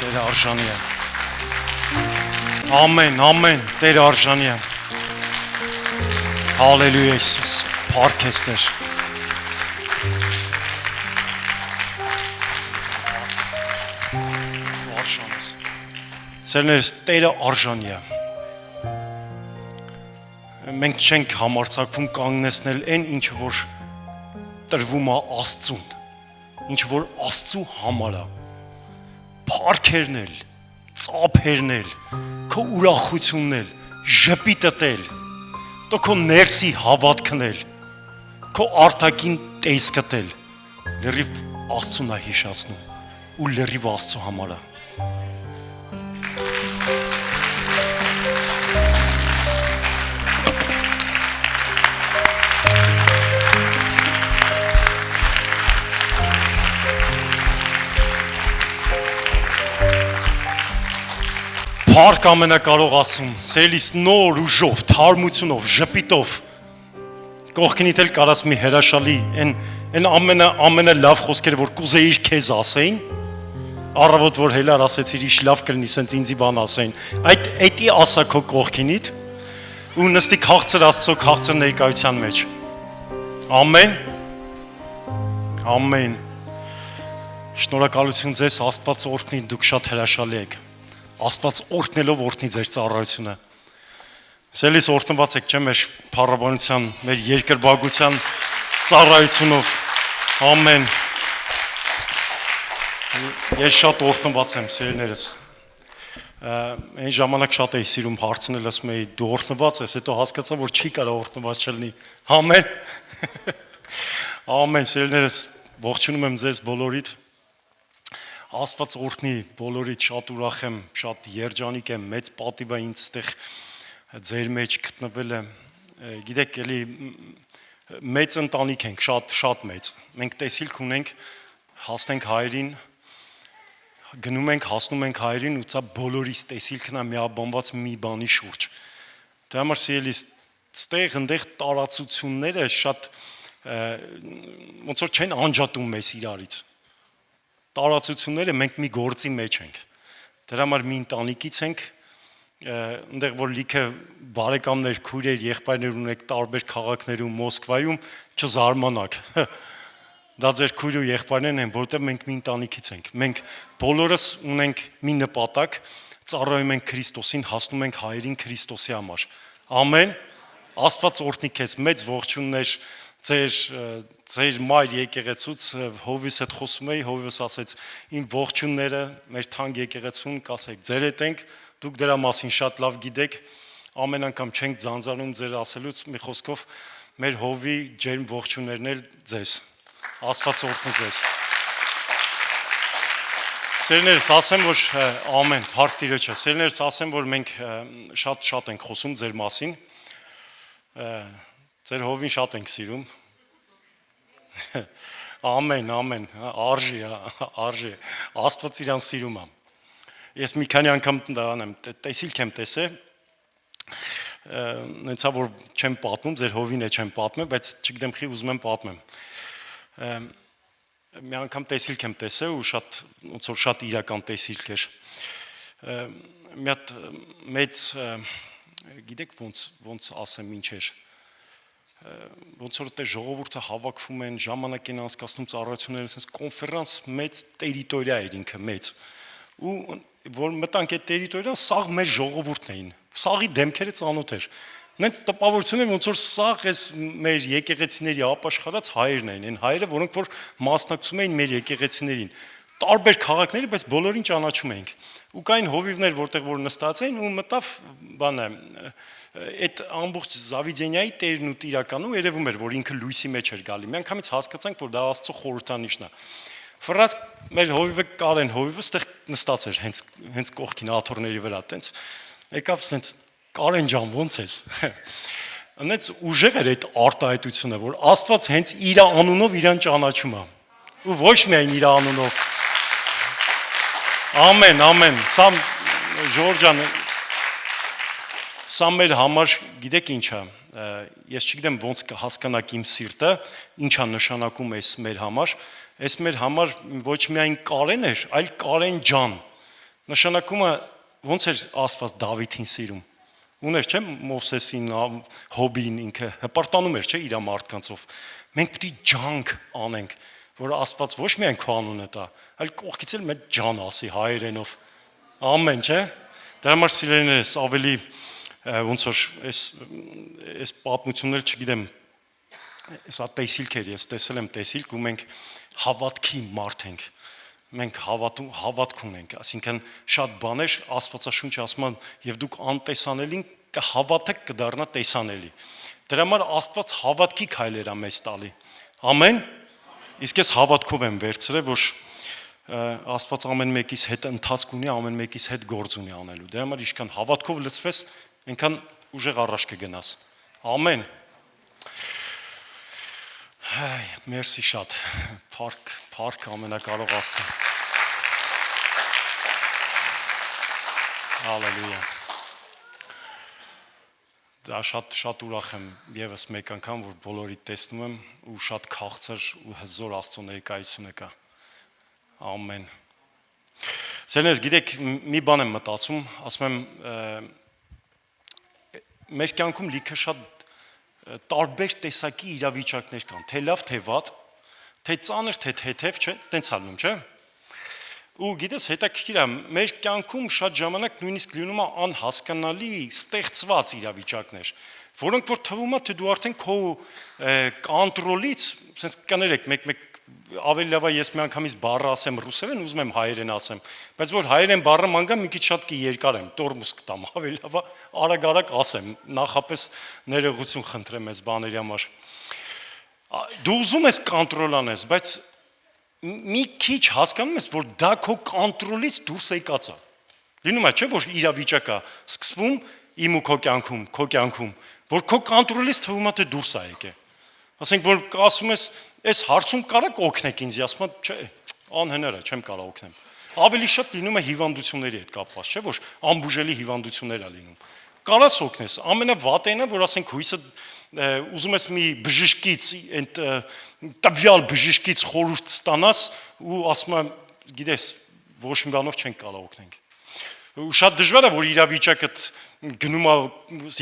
Տերը արժանի է։ Ամեն, ամեն, Տերը արժանի է։ Հալելույա Հիսուս, փառք ես Տեր։ Արժանես։ Սերներս, Տերը արժանի է։ Մենք չենք համարձակվում կանգնեցնել այն ինչ որ տրվում է Աստծուն, ինչ որ Աստծու համար է։ Փառքերն էլ, ծափերն էլ, քո ուրախությունն էլ, ժպիտդ էլ, քո ներսի հավատքն էլ, քո արտաքին տեսքդ էլ, լրիվ Աստծուն է հիշացնում ու լրիվ Աստծու համար է։ Փառք ամենակարող Աստծուն, սիրելիս նոր ուժով, թարմությունով, ժպիտով, կողքինիդ էլ կարաս մի հրաշալի, այն ամենալավ խոսքերը, որ կուզեիր քեզ ասեին, առավոտ որ հելար ասեցիր, իշ լավ կլինի, սենց ինձի բան ասեին, այդի ասա քո կողքինիդ, ու նստի քաղցր Աստծո քաղցր ներկայության մեջ, ամեն, ամեն, շնորհակալություն ձեզ, Աստված օրհնի, դուք շատ հրաշալի եք, Աստված օրհնելով օրհնի ձեր ծառայությունը։ Սելիս օրհնված եք, չէ՞ մեր փառաբանության, մեր երկրպագության ծառայությունով։ Ամեն։ Ես շատ օրհնված եմ, սերներս։ Այն ժամանակ շատ էի սիրում հարցնել, ասում էի դու օրհնված ես, հետո հասկացա, որ չի կարող օրհնված չլինի։ Ամեն։ Ամեն, սերներս, ողջունում եմ ձեզ բոլորիդ։ Աստված օրհնի բոլորիդ, շատ ուրախ եմ, շատ երջանիկ եմ, մեծ պատիվ է ինձ ստեղ ձեր մեջ գտնվել եմ, գիտեք, էլի մեծ ընտանիք ենք, շատ մեծ, մենք տեսիլք ունենք, հասնենք հայրին, գնում ենք, հասնում ենք հայրին ու ծա բոլորիս տեսիլքն է միաբանված մի բանի շուրջ, դա համար սիրելիս, ստեղ ընդեղ տարածությունները շատ, ոնց որ չեն անջատում մեզ իրարից, տարածությունները մենք մի գործի մեջ ենք, դրա համար մի ընտանիքից ենք, ընդեղ որ լիքը բարեկամներ, քույրեր, եղբայրներ ունեք տարբեր քաղաքներում, Մոսկվայում, չզարմանաք, դա ձեր քույր ու եղբայրներն են, որտեղ մենք մի ընտանիքից ենք, մենք բոլորս ունենք մի նպատակ, ծառայում ենք Քրիստոսին, հասնում ենք հայրին Քրիստոսի համար, ամեն, Աստված օրհնի քեզ, մեծ ողջուններ, ձեր մայր եկեղեցուց Հովվիս հետ խոսում էի, Հովվիս ասեց իմ ողջունները մեր թանկ եկեղեցուն կասեք ձեր հետ ենք, դուք դրա մասին շատ լավ գիտեք, ամեն անգամ չենք ձանձրանում ձեր ասելուց, մի խոսքով մեր Հովվի ջերմ ողջուններն էլ ձեզ, Աստված օրհնի ձեզ։ Սերներս ասեմ, որ ամեն, փառք Տիրոջը, սերներս ասեմ, որ մենք շատ ենք խոսում ձեր մասին, ձեր Հովին շատ ենք սիրում, ամեն, արժի, Աստված իրան սիրում է, ես մի քանի անգամ տեսիլք եմ տեսե, նեցա որ չեմ պատմում, ձեր Հովին է չեմ պատմեմ, բայց չգիտեմ խի ուզում եմ պատմեմ, մի անգամ տեսիլք եմ տեսե ու ոնց որ շատ իրական տեսիլք էր, մի հատ մեծ, գիտեք ոնց ասեմ ինչ էր, ոնց որ դե ժողովուրդը հավաքվում են, ժամանակ են անցկացնում ծառայությունները, ասես կոնֆերանս մեծ տերիտորիա էր ինքը մեծ, ու որ մտանք այդ տերիտորիան, սաղ մեր ժողովուրդն էին, սաղի դեմքերը ծանոթ էր, նենց տպավորություն է, ոնց որ սաղ էս մեր եկեղեցիների ապաշխարած հայերն էին, այն հայերը, որոնք որ մասնակցում էին մեր եկեղեցիներին, տարբեր քաղաքների, բայց բոլորին ճանաչում էինք, ու կային հովիվներ, որտեղ որ նստած էին, ու մտավ բանը, այդ ամբողջ Զավիդենյայի տերն ու տիրականը երևում էր, որ ինքը լույսի մեջ էր գալի, մի անգամից հասկացանք, որ դա Աստծո խորհրդանիշն է, ֆրած մեր հովիվը Կարեն հովիվը ստեղ նստած էր, հենց կողքին աթոռների վրա, տենց եկավ սենց Կարեն ջան, ոնց ես, նենց ուժեղ էր այդ արտահայտությունը, որ Աստված հենց իր անունով իրան ճանաչում է, ու ոչ միայն իր անունով, ամեն, սա Ժորժ ջան, սա մեր համար, գիտեք ինչ է, ես չգիտեմ ոնց կհասկանաք իմ սիրտը, ինչ է նշանակում էս մեր համար ոչ միայն Կարեն էր, այլ Կարեն ջան, Նշանակում է ոնց էր Աստված Դավիթին սիրում։ Ուներ չէ Մովսեսին, Հոբին ինքը հպարտանում էր չէ իր մարդկանցով։ Մենք պետք է ջանք անենք, որ Աստված ոչ միայն քո անունը տա, այլ կողքից էլ մեծ ջան ասի հայերենով։ Ամեն, չէ։ Դրա համար սիրելիներս ավելի ոնց որ այս պատմությունները չգիտեմ, սա տեսիլք էր, ես տեսել եմ տեսիլք ու մենք հավատքի մարդ ենք։ Մենք հավատք ունենք, այսինքն շատ բաներ Աստվածաշունչը ասում է եւ դուք անտեսանելին կհավատեք կդառնա տեսանելի։ Դրա համար Աստված հավատքի քայլեր է մեզ տալի։ Ամեն։ Իսկ ես հավատքով եմ վերցրել, որ Աստված ամեն մեկիս հետ ընթացք ունի, ամեն մեկիս հետ գործ ունի անելու։ Դրա համար ինչքան հավատքով լցվես, այնքան ուժեղ առաջ կգնաս։ Ամեն։ Հայ, մերսի շատ, փառք ամենակարող Աստծուն։ Հալելույա։ Դա շատ ուրախ եմ եւս մեկ անգամ, որ բոլորի տեսնում եմ ու շատ քաղցր ու հզոր Աստծո ներկայությունը կա։ Ամեն։ Սերներ, գիտեք, մի բան եմ մտածում, ասում եմ, մեր կյանքում լիքը շատ տարբեր տեսակի իրավիճակներ կան, թե լավ, թե վատ, թե ծանր, թե թեթև, չէ, տենց ալնում, չէ։ Ու գիտես, հետաքրքիր է, մեր կյանքում շատ ժամանակ նույնիսկ լինում է անհասկանալի, ստեղծված իրավիճակներ, որոնք որ թվում է, թե դու արդեն քո կոնտրոլից, ասես կներեք, մեկ ավելի լավ է ես մի անգամից բառը ասեմ ռուսերեն, ուզում եմ հայերեն ասեմ, բայց որ հայերեն բառը մանգա մի քիչ շատ երկար եմ, տորմուս կտամ, ավելի լավ է արագ ասեմ, նախապես ներողություն խնդրեմ այս բաների համար։ Դու ուզում ես կոնտրոլ անես, բայց մի քիչ հասկանում ես, որ դա քո կոնտրոլից դուրս եկած է։ Լինում է, չէ, որ իրավիճակը սկսվում իմ ու քո կյանքում, որ քո կոնտրոլից թվում է թե դուրս է եկել։ Ասենք որ ասում ես, այս հարցում կարեք օգնեք ինձ, ասում եմ, չէ, անհնար է, չեմ կարող օգնեմ։ Ավելի շատ լինում է հիվանդությունների հետ կապված, չէ, որ անբուժելի հիվանդություններ է լինում։ Կարաս օգնես, ամենավատենը, որ ասենք հույսը ուզում ես մի բժշկից, այդ տվյալ բժշկից խորհուրդ ստանաս ու ասում եմ, գիտես, ոչ մի բանով չենք կարող օգնենք։ Ու շատ դժվար է, որ իրավիճակը գնում է,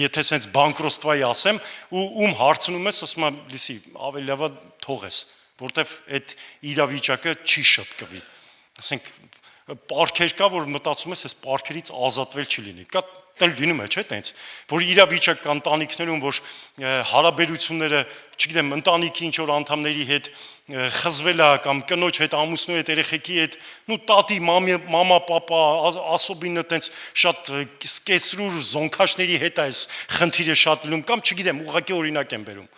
եթե սենց բանկրոստվայի ասեմ, ու հարցնում ես, ասում եմ, լսի, ավելի լավ է թողես, որտեվ այդ իրավիճակը չի շտկվի։ Ասենք, պարքեր կա, որ մտածում ես, այս պարքերից ազատվել չի լինի։ Կա լինում է, չէ՞, տենց, որ իրավիճակ կա ընտանիքներում, որ հարաբերությունները, չգիտեմ, ընտանիքի ինչ որ անդամների հետ խզվել է կամ կնոջ հետ, ամուսնու հետ, երեխեքի հետ, նու տատի, մամա, պապա, ասոբինը տենց շատ սկեսրուր զոնքաշների հետ է այս խնդիրը շատ լինում, կամ չգիտեմ, ուղղակի օրինակ եմ բերում։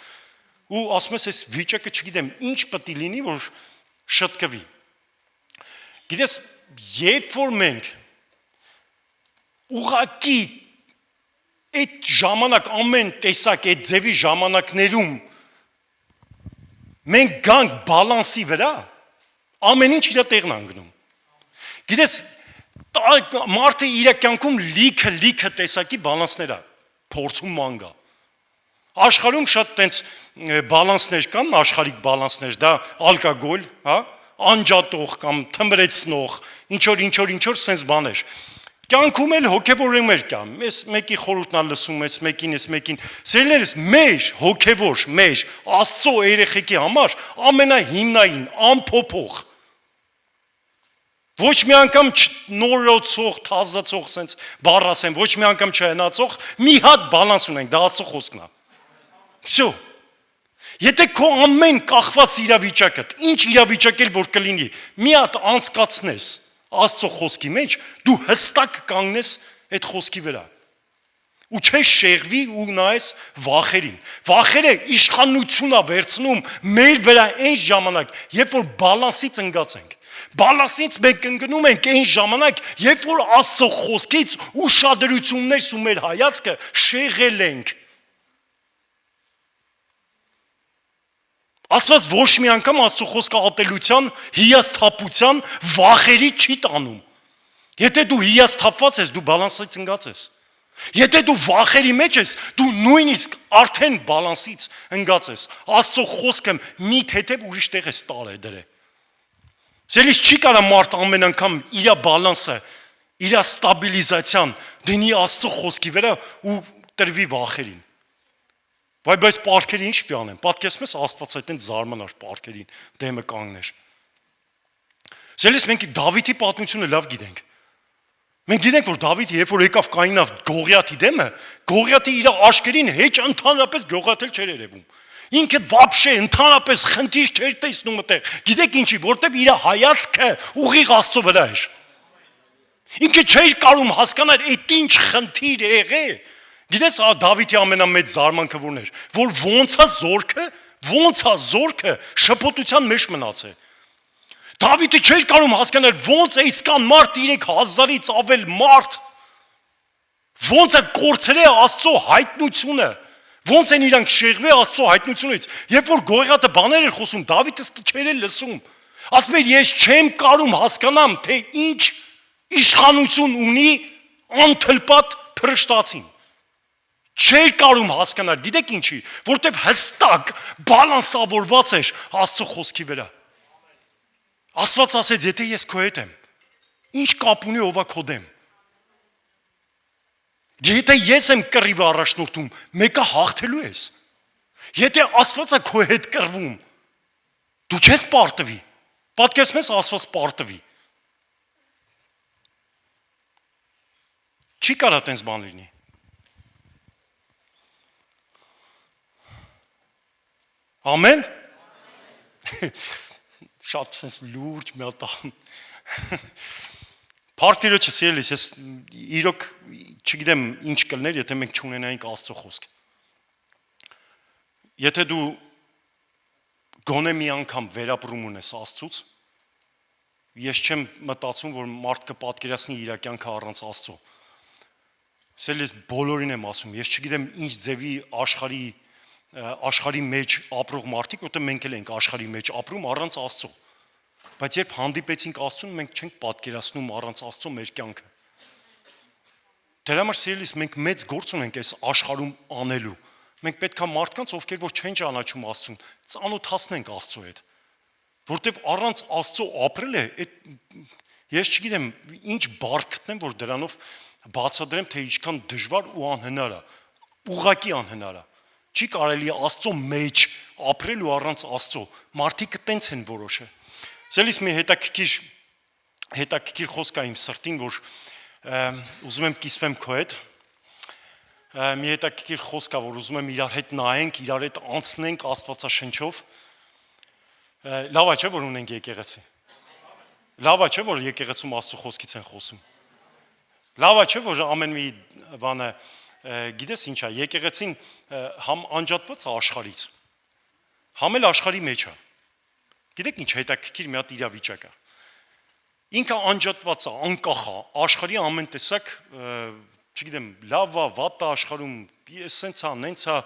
Ու ասում ես, այս վիճակը չգիտեմ, ինչ պետք է լինի, որ շտկվի։ Գիտես, երբ որ մենք ուղղակի այդ ժամանակ ամեն տեսակ այդ ձևի ժամանակներում մենք գանք բալանսի վրա, ամեն ինչ իր տեղն անգնում։ Գիտես, մարդը իր կյանքում լիքը տեսակի բալանսներ է, փորձում մանգա։ Աշխարհում շատ տենց բալանսներ կան, աշխարհիկ բալանսներ, դա ալկոգոլ, հա, անջատող կամ թմրեցնող, ինչ որ սենց բաներ։ Կյանքում էլ հոգևորներ կան, ես մեկի խորհուրդն լսում ես, մեկին, սերներս մեր հոգևոր, մեր Աստծո երեխեքի համար ամենահիմնային, անփոփոխ, ոչ մի անգամ նորացող, թազացող սենց բառ ասեմ, ոչ մի անգամ չհնացող, մի հատ բալանս ունենք, դա Աստծո խոսքն է։ Всё։ Եթե քո ամեն կախված իրավիճակը, ինչ իրավիճակ էլ որ կլինի, մի հատ անցկացնես Աստծո խոսքի մեջ, դու հստակ կանգնես այդ խոսքի վրա։ Ու չես շեղվի ու նայես վախերին։ Վախերը իշխանություն է վերցնում մեր վրա այն ժամանակ, երբ որ բալանսից ընկած ենք։ Բալանսից մենք ընկնում ենք այն ժամանակ, երբ որ Աստծո խոսքից ուշադրություններս ու մեր հայացքը շեղել ենք։ Աստված ոչ մի անգամ Աստծո խոսքը ատելության, հիասթափության, վախերի չի տանում։ Եթե դու հիասթափված ես, դու բալանսից ընկած ես։ Եթե դու վախերի մեջ ես, դու նույնիսկ արդեն բալանսից ընկած ես։ Աստծո խոսքը մի թեթև ուրիշ տեղ ես տարել դրե։ Սելիս չի կարա մարդ ամեն անգամ իր բալանսը իր ստաբիլիզացիան դնի Աստծո խոսքի վրա ու տրվի վախերին։ Բայց պարքերը ինչ պիտի անեն։ Պատկերացնում ես Աստված այդտենց զարմանար պարքերին դեմը կանգներ։ Սելիս մենք Դավիթի պատմությունը լավ գիտենք։ Մենք գիտենք, որ Դավիթը երբ որ եկավ կայնավ Գողիաթի դեմը, Գողիաթը իր աշկերին հեչ ընդհանրապես Գողիաթել չէր երևում։ Ինքը վաբշե ընդհանրապես խնդիր չէր տեսնում այդտեղ։ Գիտեք ինչի, որտեվ իր հայացքը ուղիղ Աստծո վրա էր։ Ինքը չէր կարող հասկանալ այդ ինչ խնդիր է եղել։ Գիտես Դավիթի ամենամեծ զարմանքը որն էր, որ ոնց է զորքը շփոթության մեջ մնացել։ Դավիթը չէր կարող հասկանալ ոնց է իսկան մարդ 3000-ից ավել մարդ ոնց է կորցրել Աստծո հայտնությունը, ոնց են իրանք շեղվել Աստծո հայտնությունից։ Երբ որ Գողիաթը բաներ էր խոսում, Դավիթը չէր լսում։ Ասում էր ես չեմ կարող հասկանամ, թե ինչ իշխանություն ունի անթլպատ փրշտացին։ Չէր կարող հասկանալ, գիտեք ինչի, որտեվ հստակ բալանսավորված էր Աստծո խոսքի վրա։ Աստված ասեց, եթե ես քո հետ եմ, ինչ կապ ունի ով է քո դեմ։ Եթե ես եմ կռիվը առաջնորդում, մեկը հաղթելու ես։ Եթե Աստվածը քո հետ կռվում, դու չես պարտվի։ Պատկերացնում ես Աստված պարտվի։ Չի կարա տենց բան լինի։ Ամեն։ Շատ sense լուրջ մի հատ Փարտիրոջը սիրելիս, ես իրոք չգիտեմ ինչ կլներ, եթե մենք չունենայինք Աստծո խոսք։ Եթե դու գոնե մի անգամ վերապրում ունես Աստծուց, ես չեմ մտածում, որ մարդ կպատկերացնի իր կյանքը առանց Աստծո։ Սիրելիս, բոլորին եմ ասում, ես չգիտեմ ինչ ձևի աշխարհի մեջ ապրող մարդիկ, որտեղ մենք էլ ենք աշխարհի մեջ ապրում առանց Աստծո։ Բայց երբ հանդիպեցինք Աստծուն, մենք չենք պատկերացնում առանց Աստծո մեր կյանքը։ Դրա համար սիրելիս, մենք մեծ գործ ունենք այս աշխարհում անելու։ Մենք պետք է մարդկանց, ովքեր որ չեն ճանաչում Աստծուն, ծանոթացնենք Աստծո հետ։ Որտեվ առանց Աստծո ապրելը, ես չգիտեմ ինչ բառ գտնեմ, որ դրանով բացատրեմ, թե ինչքան դժվար ու անհնար է, ուղղակի անհնար է։ Չի կարելի Աստծո մեջ ապրել ու առանց Աստծո։ Մարդիկ տենց են որոշը։ Սելիս մի հետաքրքիր խոսք է իմ սրտին, որ ուզում եմ կիսվեմ քո հետ։ Մի հետաքրքիր խոսք է, որ ուզում եմ իրար հետ նայենք, իրար հետ անցնենք Աստվածաշնչով։ Լավ է չէ, որ ունենք եկեղեցի։ Լավ է չէ, որ եկեղեցում Աստծո խոսքից են խոսում։ Լավ է չէ, որ ամեն մի բանը գիտես ինչ է, եկեղեցին համ անջատված է աշխարհից, համ էլ աշխարհի մեջ է։ Գիտեք ինչ հետաքրքիր մի հատ իրավիճակ է։ Ինքը անջատված է, անկախ է, աշխարհի ամեն տեսակ, չգիտեմ, լավ է, վատ է աշխարհում, սենց է, նենց է,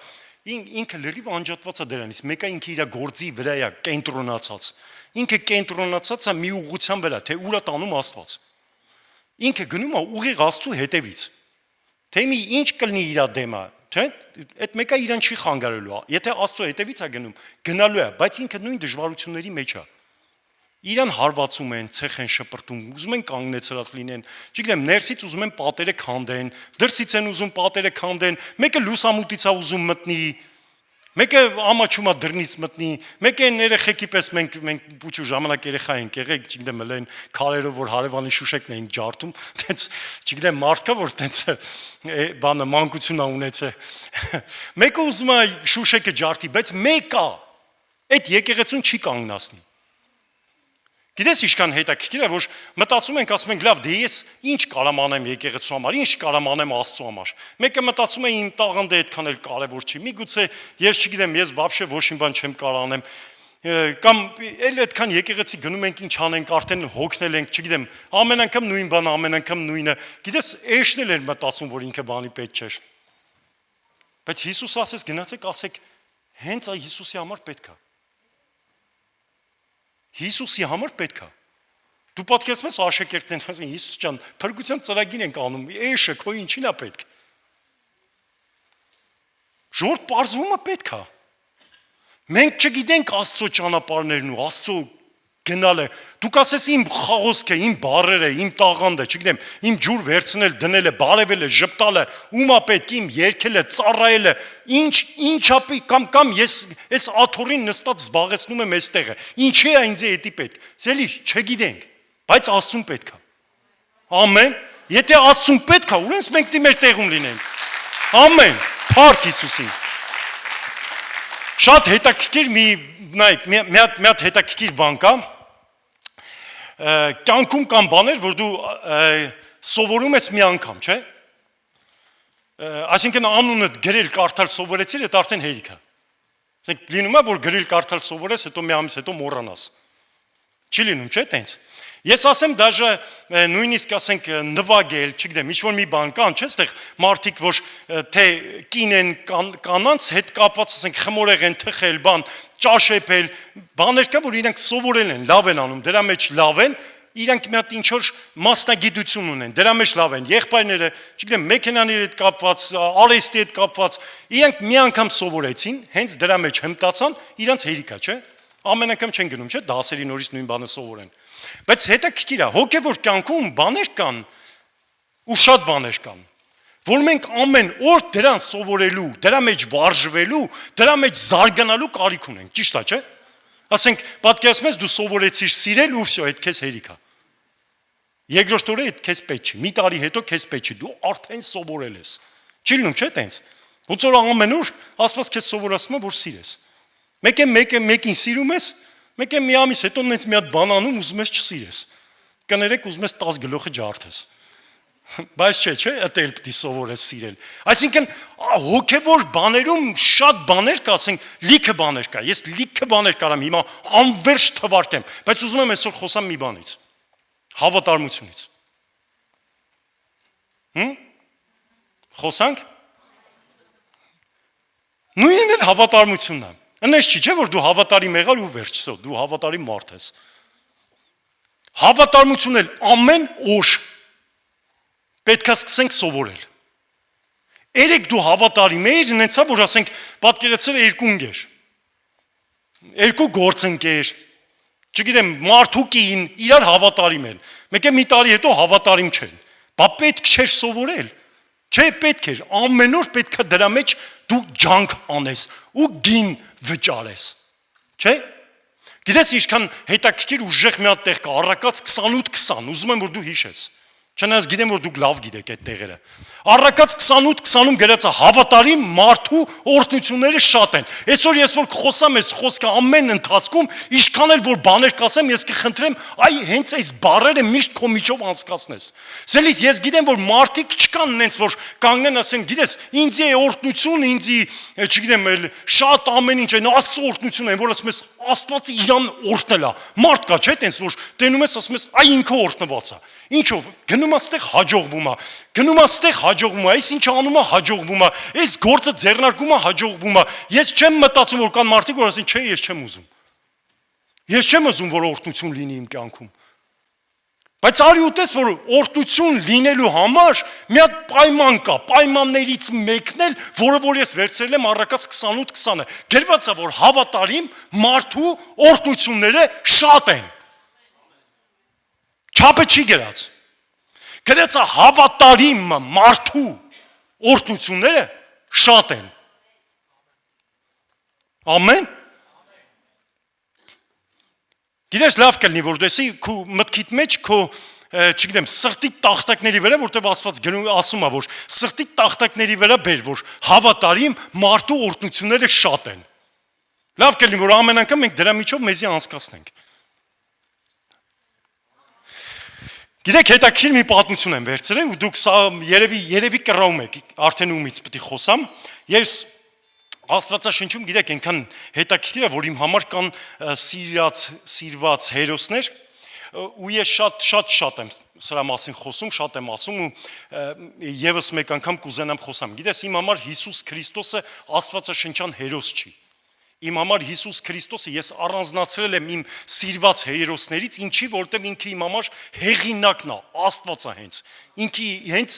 ինքը լրիվ անջատված է դրանից, մեկը ինքը իր գործի վրա է կենտրոնացած։ Ինքը կենտրոնացած է մի ուղղության վրա, թե ուր է տանում Աստված։ Ինքը գնում է ուղիղ Աստծո հետևից։ Թե մի ինչ կլինի իր դեմը, թե այդ մեկը իրան չի խանգարելու։ Եթե Աստծո հետևից է գնում, գնալու է, բայց ինքը նույն դժվարությունների մեջ է։ Իրան հարվածում են, ցեխ են շպրտում, ուզում են կանգնեցրած լինեն, չգիտեմ, ներսից ուզում են պատերը քանդեն, դրսից են ուզում պատերը քանդեն, մեկը լուսամուտից է ուզում մտնի, մեկը ամաչում է դռնից մտնի, մեկը են երեխեքի պես մենք փուչու ժամանակ երեխա ենք եղել, չգիտեմ, հենց քարերով որ հարևանի շուշեկն էին ջարդում, տենց չգիտեմ, մարդկա որ տենց բանը մանկություն է ունեցել։ Մեկը ուզում է շուշեկը ջարդի, բայց մեկը այդ եկեղեցուն չի կանգնացնի։ Գիտես ինչքան հետաքրքիր է, որ մտածում ենք, ասում ենք, լավ, դե ես ինչ կարամ անեմ եկեղեցու համար, ինչ կարամ անեմ Աստծո համար։ Մեկը մտածում է իմ տաղանդը այդքան էլ կարևոր չի։ Միգուցե ես չգիտեմ, ես вообще ոչ մի բան չեմ կարող անեմ։ Կամ էլ այդքան եկեղեցի գնում ենք, ինչ անենք, արդեն հոգնել ենք, չգիտեմ, ամեն անգամ նույն բանը, ամեն անգամ նույնը։ Գիտես, Էշն էլ էր մտածում, որ ինքը բանի պետք չէր։ Բայց Հիսուս ասեց, գնացեք, ասեք, հենց այ Հիսուսի համար պետք է։ Հիսուսի համար պետք է։ Դու պատկերացնում ես աշակերտներն ասեն Հիսուս ջան, փրկության ծրագիր ենք անում, էշը քո ինչին է պետք։ Ժողովուրդ պարզումը պետք է։ Մենք չգիտենք Աստծո ճանապարհներն ու Աստծո գնալը, դուք ասես իմ խաղոսքը, իմ բառերը, իմ տաղանդը, չգիտեմ, իմ ջուր վերցնել, դնելը, բարևելը, ժպտալը, ումա պետք իմ երկելը, ծառայելը, ինչա կամ ես այս աթոռին նստած զբաղեցնում եմ այստեղը, ինչի է ինձ էդի պետք, զելի չգիտենք, բայց Աստծուն պետք է, ամեն, եթե Աստծուն պետք է, ուրեմն մենք դի մեր տեղում լինենք, ամեն, փառք Հիսուսին, շատ հետաքրքիր մի հատ հետաքրքիր բան կա, կյանքում կան բաներ, որ դու սովորում ես մի անգամ, չէ՞։ Այսինքն անունդ գրել կարդալ սովորեցիր, դա արդեն հերիք է։ Ասենք լինում է, որ գրել կարդալ սովորես, հետո մի ամիս հետո մոռանաս։ Չի լինում, չէ՞, տենց։ Ես ասեմ դաժե նույնիսկ ասենք նվագել, չգիտեմ, ինչ-որ մի բան կան, չէ՞, այդտեղ մարդիկ, որ թե կին են կանանց հետ կապված, ասենք խմորեղ են թխել, բան, ճաշեպել, բաներ կա, որ իրենք սովորել են, լավ են անում, դրա մեջ լավ են, իրենք մի հատ ինչ-որ մասնագիտություն ունեն, դրա մեջ լավ են, եղբայրները, չգիտեմ, մեքենաների հետ կապված, արհեստի հետ կապված, իրենք մի անգամ սովորեցին, հենց դրա մեջ հմտացան, իրանց հերիքա, չէ՞։ Ամեն անգամ չեն գնում, չէ՞, դասերի նորից նույն բանը սովորեն։ Բայց հետաքրքիր է, հոգևոր կյանքում բաներ կան, ու շատ բաներ կան, որ մենք ամեն օր դրան սովորելու, դրա մեջ վարժվելու, դրա մեջ զարգանալու կարիք ունենք, ճիշտ է, չէ՞։ Ասենք, պատկերացնում ես դու սովորեցիր սիրել ու վсё, այդ քեզ հերիք է։ Երկրորդ օրը այդ քեզ պետք չի, մի տարի հետո քեզ պետք չի, դու արդեն սովորել ես։ Չի լինում, չէ՞ տենց։ Ոնց որ ամեն օր Աստված քեզ սովորացնում է, որ սիրես։ Մեկին սիրում ես, մեկ է մի ամիս հետո նենց մի հատ բան անում, ուզում ես չսիրես։ Կներեք ուզում ես 10 գլուխը ջարդես։ Բայց չէ, այդել պիտի սովորես սիրել։ Այսինքն հոգևոր բաներում շատ բաներ կա, ասենք լիքը բաներ կա։ Ես լիքը բաներ կարամ հիմա անverջ թվարկեմ, բայց ուզում եմ այսօր խոսամ մի բանից։ Հավատարմությունից։ Խոսանք։ Նույնն էլ հավատարմությունն է։ Այնպես չի, չէ՞ որ դու հավատարիմ եղար ու վերջ, դու հավատարիմ մարդ ես։ Հավատարմությունն էլ ամեն օր պետք է սկսենք սովորել։ Երեք դու հավատարիմ ես, նենցա որ ասենք պատկերացրել երկու ընկեր։ Երկու գործընկեր, չգիտեմ, մարդու կին իրար հավատարիմ են։ Մեկը մի տարի հետո հավատարիմ չեն։ Բա պետք չէր սովորել։ Չէ, պետք էր, ամեն օր պետք է դրա մեջ դու ջանք անես ու գին վճարես, չէ՞։ Գիտես ինչքան հետաքրքիր ուժեղ մի հատ տեղ կա, Առակաց 28-20, ուզում եմ որ դու հիշես։ Չնայած գիտեմ որ դուք լավ գիտեք այդ տեղերը։ Առակաց 28-20-ում գրած է հավատարիմ մարդու օրհնությունները շատ են։ Այսօր ես որ խոսամ այս խոսքը ամեն ընթացքում, ինչքան էլ որ բաներ կասեմ, ես կխնդրեմ, այ հենց այս բառերը միշտ քո միջով անցկացնես։ Սելից ես գիտեմ որ մարդիկ չկան նենց որ կանգնեն ասեն, գիտես, ինձ է օրհնություն, ինձ չգիտեմ, շատ ամեն ինչ են, Աստծո օրհնություն են, որ ասում ես Աստվածը իրան օրհնել է։ Մարդ կա, չէ՞, տենց որ տենում ես ասում ես, այ ինքը օրհնված է։ Ինչով գնում աստեղ հաջողվում է, գնում աստեղ հաջողվում է, այս ինչը անում է հաջողվում է, այս գործը ձեռնարկում է հաջողվում է։ Ես չեմ մտածում որ կան մարդիկ որ ասեն, չէ, ես չեմ ուզում։ Ես չեմ ուզում որ օրհնություն լինի իմ կյանքում։ Բայց արի ուտես որ օրհնություն լինելու համար մի հատ պայման կա, պայմաններից մեկն էլ, որը որ ես վերցրել եմ Առակաց 28-20-ը։ Գրված է որ հավատարիմ մարդու օրհնությունները շատ են։ Չափը չի գրած։ Գրած է հավատարիմ մարդու օրհնությունները շատ են։ Ամեն։ Գիտես լավ կլինի որ դեսի քո մտքիդ մեջ քո չգիտեմ սրտի տախտակների վրա որտեղ Աստված ասում է որ սրտի տախտակների վրա բեր որ հավատարիմ մարդու օրհնությունները շատ են։ Լավ կլինի որ ամեն անգամ մենք դրա միջով մեզի անցկացնենք։ Գիտեք հետաքրքիր մի պատմություն եմ վերցրել ու դուք սա երևի կռաում եք արդեն ումից պիտի խոսամ։ Ես Աստվածաշնչում գիտեք այնքան հետաքրքիր է որ իմ համար կան սիրված հերոսներ ու ես շատ եմ սրա մասին խոսում, շատ եմ ասում ու եւս մեկ անգամ կուզենամ խոսամ։ Գիտես իմ համար Հիսուս Քրիստոսը Աստվածաշնչյան հերոս չի։ Իմ համար Հիսուս Քրիստոսը ես առանձնացրել եմ իմ սիրված հերոսներից, ինչի, որտեղ ինքը իմ համար հեղինակն է, Աստված է հենց։ Ինքը հենց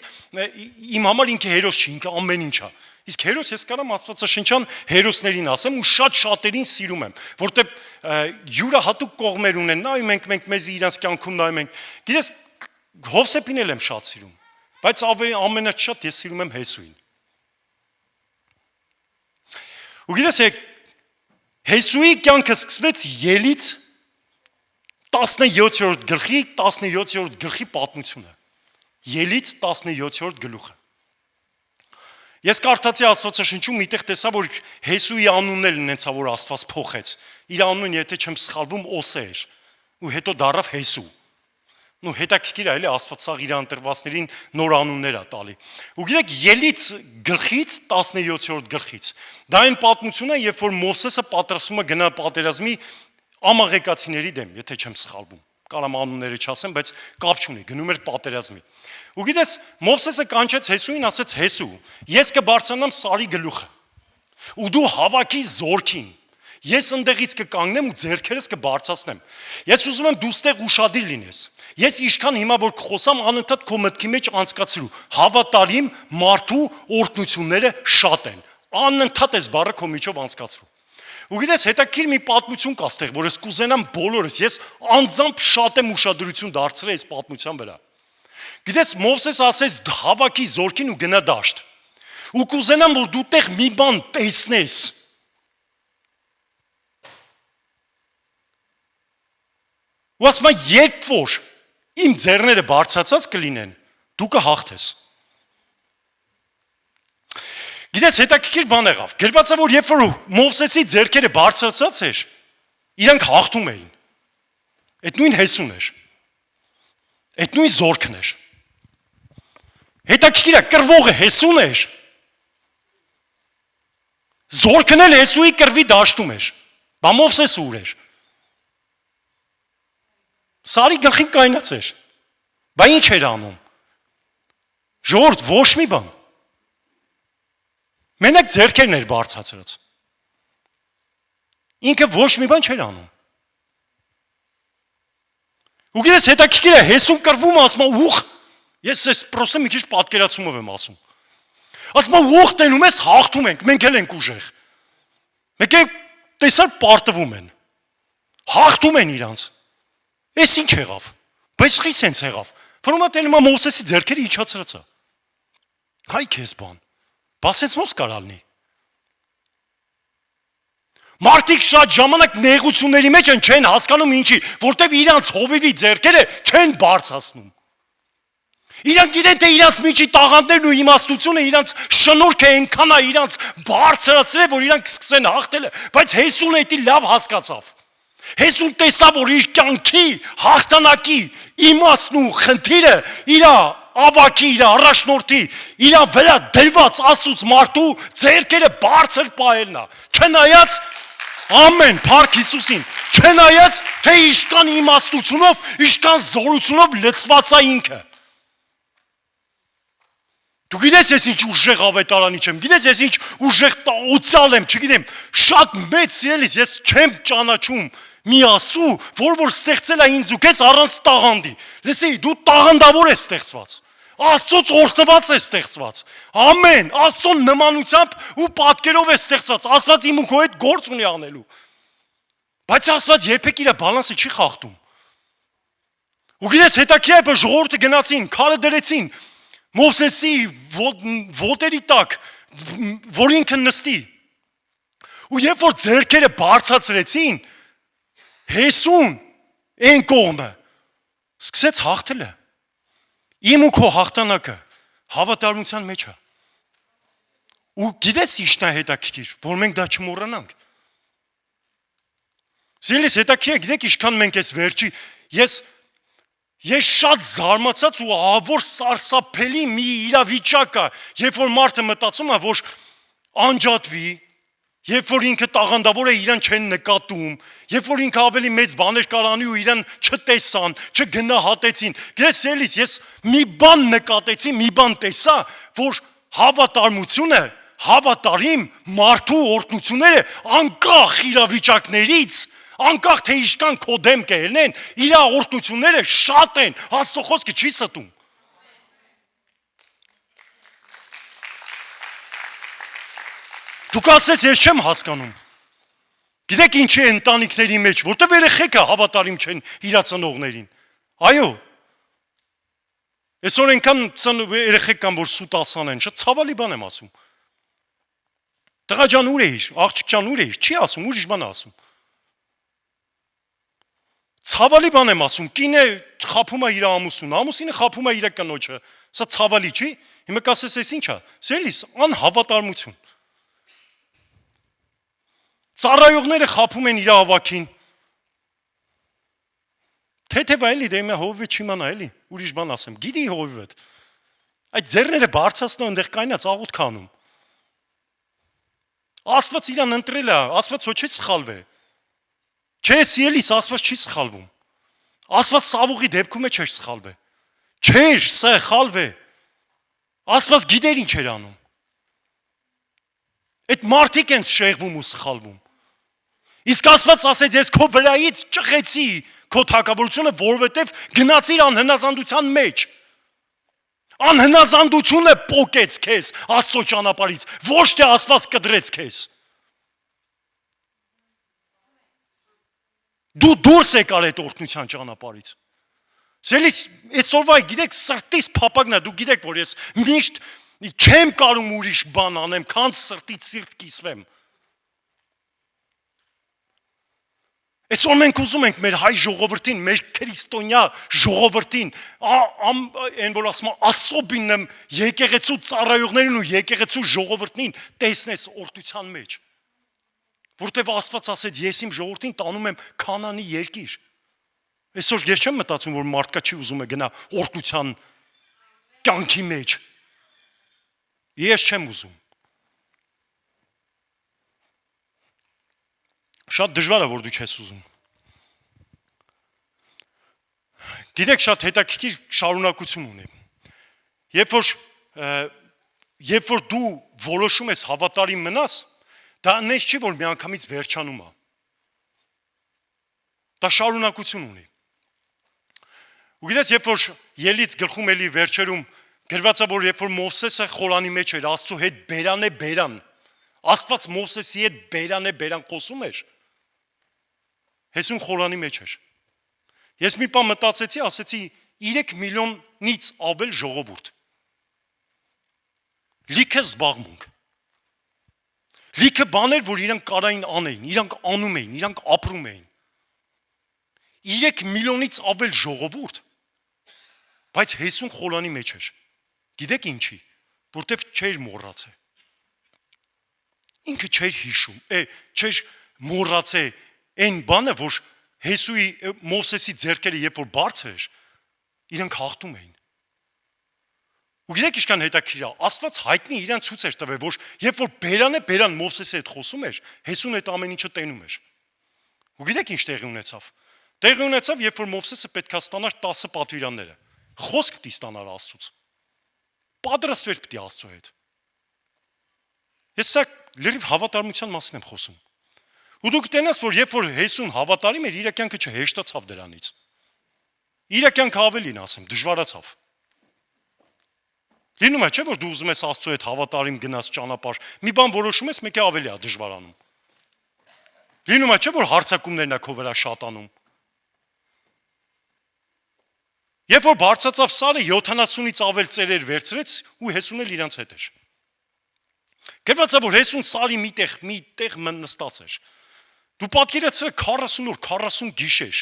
իմ համար ինքը հերոս չի, ինքը ամեն ինչ է։ Իսկ հերոս ես կարամ Աստվածաշնչյան հերոսներին ասեմ ու շատ շատերին սիրում եմ, որտեղ յուրահատուկ կողմեր ունեն, նայում ենք մենք մեզ իրանց կյանքում նայում ենք։ Գիտես, Հովսեփին էլ եմ շատ սիրում, բայց ամենաշատ ես սիրում եմ Հեսուին։ Ու գիտես, Հեսուի կյանքը սկսվեց Ելից 17-րդ գլխի պատմությունը։ Ելից 17-րդ գլուխը։ Ես կարդացի Աստվածաշնչում միտեղ տեսա, որ Հեսուի անունն էլ նենցա, որ Աստված փոխեց։ Իր անունն, եթե չեմ սխալվում, Օսե էր, ու հետո դառավ Հեսու։ Ու հետաքրքիր է, էլի Աստված սաղ իր ընտրվածներին նոր անուններ է տալի։ Ու գիտեք, Ելից գլխից 17-րդ գլխից։ Դա այն պատմությունն է, երբ որ Մովսեսը պատրաստում է գնա պատերազմի ամաղեկացիների դեմ, եթե չեմ սխալվում։ Կարամ անունները չասեմ, բայց կապ չունի, գնում էր պատերազմի։ Ու գիտես, Մովսեսը կանչեց Հեսուին, ասեց Հեսու, ես կբարձրանամ Սարի գլուխը, ու դու հավաքի զորքին, ես ընդեղից կկանգնեմ ու ձեռքերս կբարձրացնեմ։ Ես ուզում եմ դու ստեղ ուշադիր լինես։ Ես ինչքան հիմա որ կխոսամ անընդհատ քո մտքի մեջ անցկացրու, հավատարիմ մարդու օրհնությունները շատ են։ Անընդհատ այս բառը քո միջով անցկացրու։ Ու գիտես, հետաքրքիր մի պատմություն կա ստեղ, որ ես կուզենամ բոլորս, ես անձամբ շատ եմ ուշադրություն դարձրել այս պատմության վրա։ Գիտես, Մովսես ասեց հավաքի զորքին ու գնա դաշտ։ Ու կուզենամ, որ դու տեղ մի բան տեսնես։ Ու ասում եմ, երբ որ իմ ձեռները բարձրացած կլինեն, դու կհաղթես։ Գիտես, հետաքրքիր բան եղավ։ Գրված է, որ երբ որ Մովսեսի ձեռքերը բարձրացած էր, իրանք հաղթում էին։ Այդ նույն Հեսուն էր։ Այդ նույն զորքն էր։ Հետաքրքիր է, կռվողը Հեսուն էր։ Զորքն էլ Հեսուի կռվի դաշտում էր։ Բա Մովսեսը ուր էր։ Սարի գլխին կայնած էր։ Բա ինչ էր անում։ Ժողովուրդ, ոչ մի բան։ Մենակ ձեռքերն էր բարձրացրած։ Ինքը ոչ մի բան չէր անում։ Ու գիտես, հետաքրքիր է, Հեսուն կռվում է, ասում է, ուխ, ես ես պրոստը մի քիչ պատկերացումով եմ ասում։ Ասում է, ուխ, տենում ես, հաղթում ենք, մենք էլ ենք ուժեղ։ Մեկ է տեսար պարտվում են։ Հաղթում են իրանց։ Էս ինչ եղավ։ Բայց խի սենց եղավ։ Ֆորմա տենում է Մովսեսի ձեռքերը իջացրած է։ Հայ քեզ բան։ Բա սենց ոնց կարա լինի։ Մարդիկ շատ ժամանակ նեղությունների մեջ են, չեն հասկանում ինչի, որտեվ իրանց հովիվի ձեռքերը չեն բարձրացնում։ Իրանք գիտեն, թե իրանց միջի տաղանդներն ու իմաստությունը իրանց շնորհքը այնքան է իրանց բարձրացրել, որ իրանք սկսեն հաղթելը, բայց Հեսուն էդի լավ հասկացավ։ Հեսուն տեսավ, որ իր կյանքի հաղթանակի իմաստն ու խնդիրը իր ավակի, իր առաջնորդի, իր վրա դրված Աստծուց մարդու ձեռքերը բարձր պահելն է։ Չնայած ամեն փառք Հիսուսին, չնայած թե իշքան իմաստությունով, իշքան զորությունով լցված է ինքը։ Դու գիտես ես ինչ ուժեղ ավետարանի չեմ, գիտես ես ինչ ուժեղ տաղուցալ եմ, չգիտեմ, շատ մեծ սիրելիս ես չեմ ճանաչում մի Աստծու, որ ստեղծել է ինձ ու քեզ առանց տաղանդի։ Լսի, դու տաղանդավոր ես ստեղծված։ Աստծոց օրհնված է ստեղծված։ Ամեն, Աստծո նմանությամբ ու պատկերով է ստեղծված։ Աստված իմ ու քո հետ գործ ունի անելու։ Բայց Աստված երբեք իր բալանսը չի խախտում։ Ու գիտես հետաքրքիր է, ժողովուրդը գնացին, քարը դրեցին Մովսեսի ոտերի տակ, որ ինքը նստի։ Ու երբ որ ձեռքերը բարձրացրեցին, Հեսուն այն կողմը սկսեց հաղթելը։ Իմ ու քո հաղթանակը հավատարմության մեջ է։ Ու գիտես ինչն է հետաքրքիր, որ մենք դա չմոռանանք։ Սիրելիս, հետաքրքիր է, գիտեք ինչքան մենք այս վերջի, ես շատ զարմացած ու ահավոր սարսափելի մի իրավիճակ է, երբ որ մարդը մտածում է, որ անջատվի, երբ որ ինքը տաղանդավոր է, իրան չեն նկատում, երբ որ ինքը ավելի մեծ բաներ կարանի ու իրան չտեսան, չգնահատեցին։ Գիտես, սիրելիս, ես մի բան նկատեցի, մի բան տեսա, որ հավատարմությունը հավատարիմ մարդու օրհնությունները անկախ իրավիճակներից, անկախ թե իշքան քո դեմ կելնեն, իր օրհնությունները շատ են, Աստծո խոսքը չի ստում։ Դուք ասես ես չեմ հասկանում։ Գիտեք ինչի է ընտանիքների մեջ, որտեղ երեխեքը հավատարիմ չեն իր ծնողներին։ Այո։ Այսօր այնքան երեխեք կան, որ սուտ ասան են, շատ ցավալի բան եմ ասում։ Տղա ջան ուր էիր, աղջիկ ջան ուր էիր, չի ասում, ուրիշ բան ասում։ Ցավալի բան եմ ասում, կինը խափում է իր ամուսնուն, ամուսինը խափում է իր կնոջը։ Սա ցավալի չի։ Հիմա կասես էս ի՞նչ է։ Սելիս անհավատարմություն։ Ծառայողները խափում են իր ավակին։ Թեթև էլի դե մե հովիվը չիմանա էլի, ուրիշ բան ասեմ, գիտի հովիվը։ Այդ ձեռները բարձրացնող այնտեղ կայնած աղոտ քանում։ Աստված իրան ընտրել է, Աստված ոչ չի սխալվե։ Չէ, սիրելիս, Աստված չի սխալվում։ Աստված Սավուղի դեպքում է չէր սխալվե։ Չէր, սխալվե։ Աստված գիտեր ինչ էր անում։ Այդ մարդիկ են շեղվում ու սխալվում։ Իսկ Աստված ասեց, ես քո վրայից ճխեցի քո թակավորությունը, որովհետև գնացիր անհնազանդության մեջ։ Անհնազանդությունը պոկեց քեզ Աստծո ճանապարհից, ոչ թե Աստված կդրեց քեզ։ Դու դուրս եկար այդ օրհնության ճանապարհից։ Սելիս այսօրվա գիտեք սրտից փապակն է, դու գիտեք որ ես միշտ չեմ կարող ուրիշ բան անեմ, քան սրտից սիրտ կիսվեմ։ Այսօր մենք ուզում ենք մեր հայ ժողովրդին, մեր քրիստոնյա ժողովրդին, այն որ ասում եմ ասոբինն եկեղեցու ծառայողներին ու եկեղեցու ժողովրդին տեսնես օրհնության մեջ։ Որտեվ Աստված ասեց, ես իմ ժողովրդին տանում եմ Քանանի երկիր։ Այսօր ես չեմ մտածում, որ մարդկա չի ուզում է գնա օրհնության կյանքի մեջ։ Ես չեմ ուզում։ Շատ դժվար է, որ դու չես ուզում։ Գիտեք, շատ հետաքրքիր շարունակություն ունի։ Երբ որ դու որոշում ես հավատարիմ մնաս, դա նես չի, որ միանգամից վերջանում է։ Դա շարունակություն ունի։ Ու գիտես, երբ որ Ելից գլխում էլի վերջերում գրված է, որ երբ որ Մովսեսը խորանի մեջ էր, Աստծո հետ բերան է բերան, Աստված Մովսեսի հետ բերան է բերան խոսում էր, Հեսուն խորանի մեջ էր։ Ես մի բան մտածեցի, ասեցի 3 միլիոնից ավել ժողովուրդ։ Լիքը զբաղմունք։ Լիքը բաներ, որ իրանք կարային անեին, իրանք անում էին, իրանք ապրում էին։ 3 միլիոնից ավել ժողովուրդ, բայց Հեսուն խորանի մեջ էր։ Գիտեք ինչի, որտեվ չէր մոռացե։ Ինքը չէր հիշում, չէր մոռացե այն բանը, որ Հեսուի Մովսեսի ձեռքերը երբ որ բարձր էր, իրանք հաղթում էին։ Ու գիտեք ինչքան հետաքրքիր է, Աստված հայտնի իրան ցույց էր տվել, որ երբ որ բերան Մովսեսի հետ խոսում էր, Հեսուն այդ ամեն ինչը տենում էր։ Ու գիտեք ինչ տեղի ունեցավ։ Տեղի ունեցավ, երբ որ Մովսեսը պետքա ստանար 10 պատվիրանները։ Խոսք պիտի ստանար Աստծուց։ Պատրաստվեր պիտի Աստծո հետ։ Ես սա լրիվ հավատարմության մասին եմ խոսում։ Ու դուք տենաս, որ երբ որ Հեսուն հավատարիմ էր, իր կյանքը չհեշտացավ դրանից։ Իր կյանքը ավելին ասեմ, դժվարացավ։ Լինում է, չէ՞ որ դու ուզում ես Աստծո հետ հավատարիմ գնաս ճանապարհ, մի բան որոշում ես, մեկը ավելի է դժվարանում։ Լինում է, չէ՞ որ հարցակումներն է քո վրա շատանում։ Երբ որ բարձրացավ Սարը 70-ից ավել ծերեր վերցրեց ու Հեսուն էլ իրանց հետ էր։ Գրված է, որ Հեսուն Սարի մի տեղ նստած էր։ Դու պատկերացրու 40 օր, 40 գիշեր։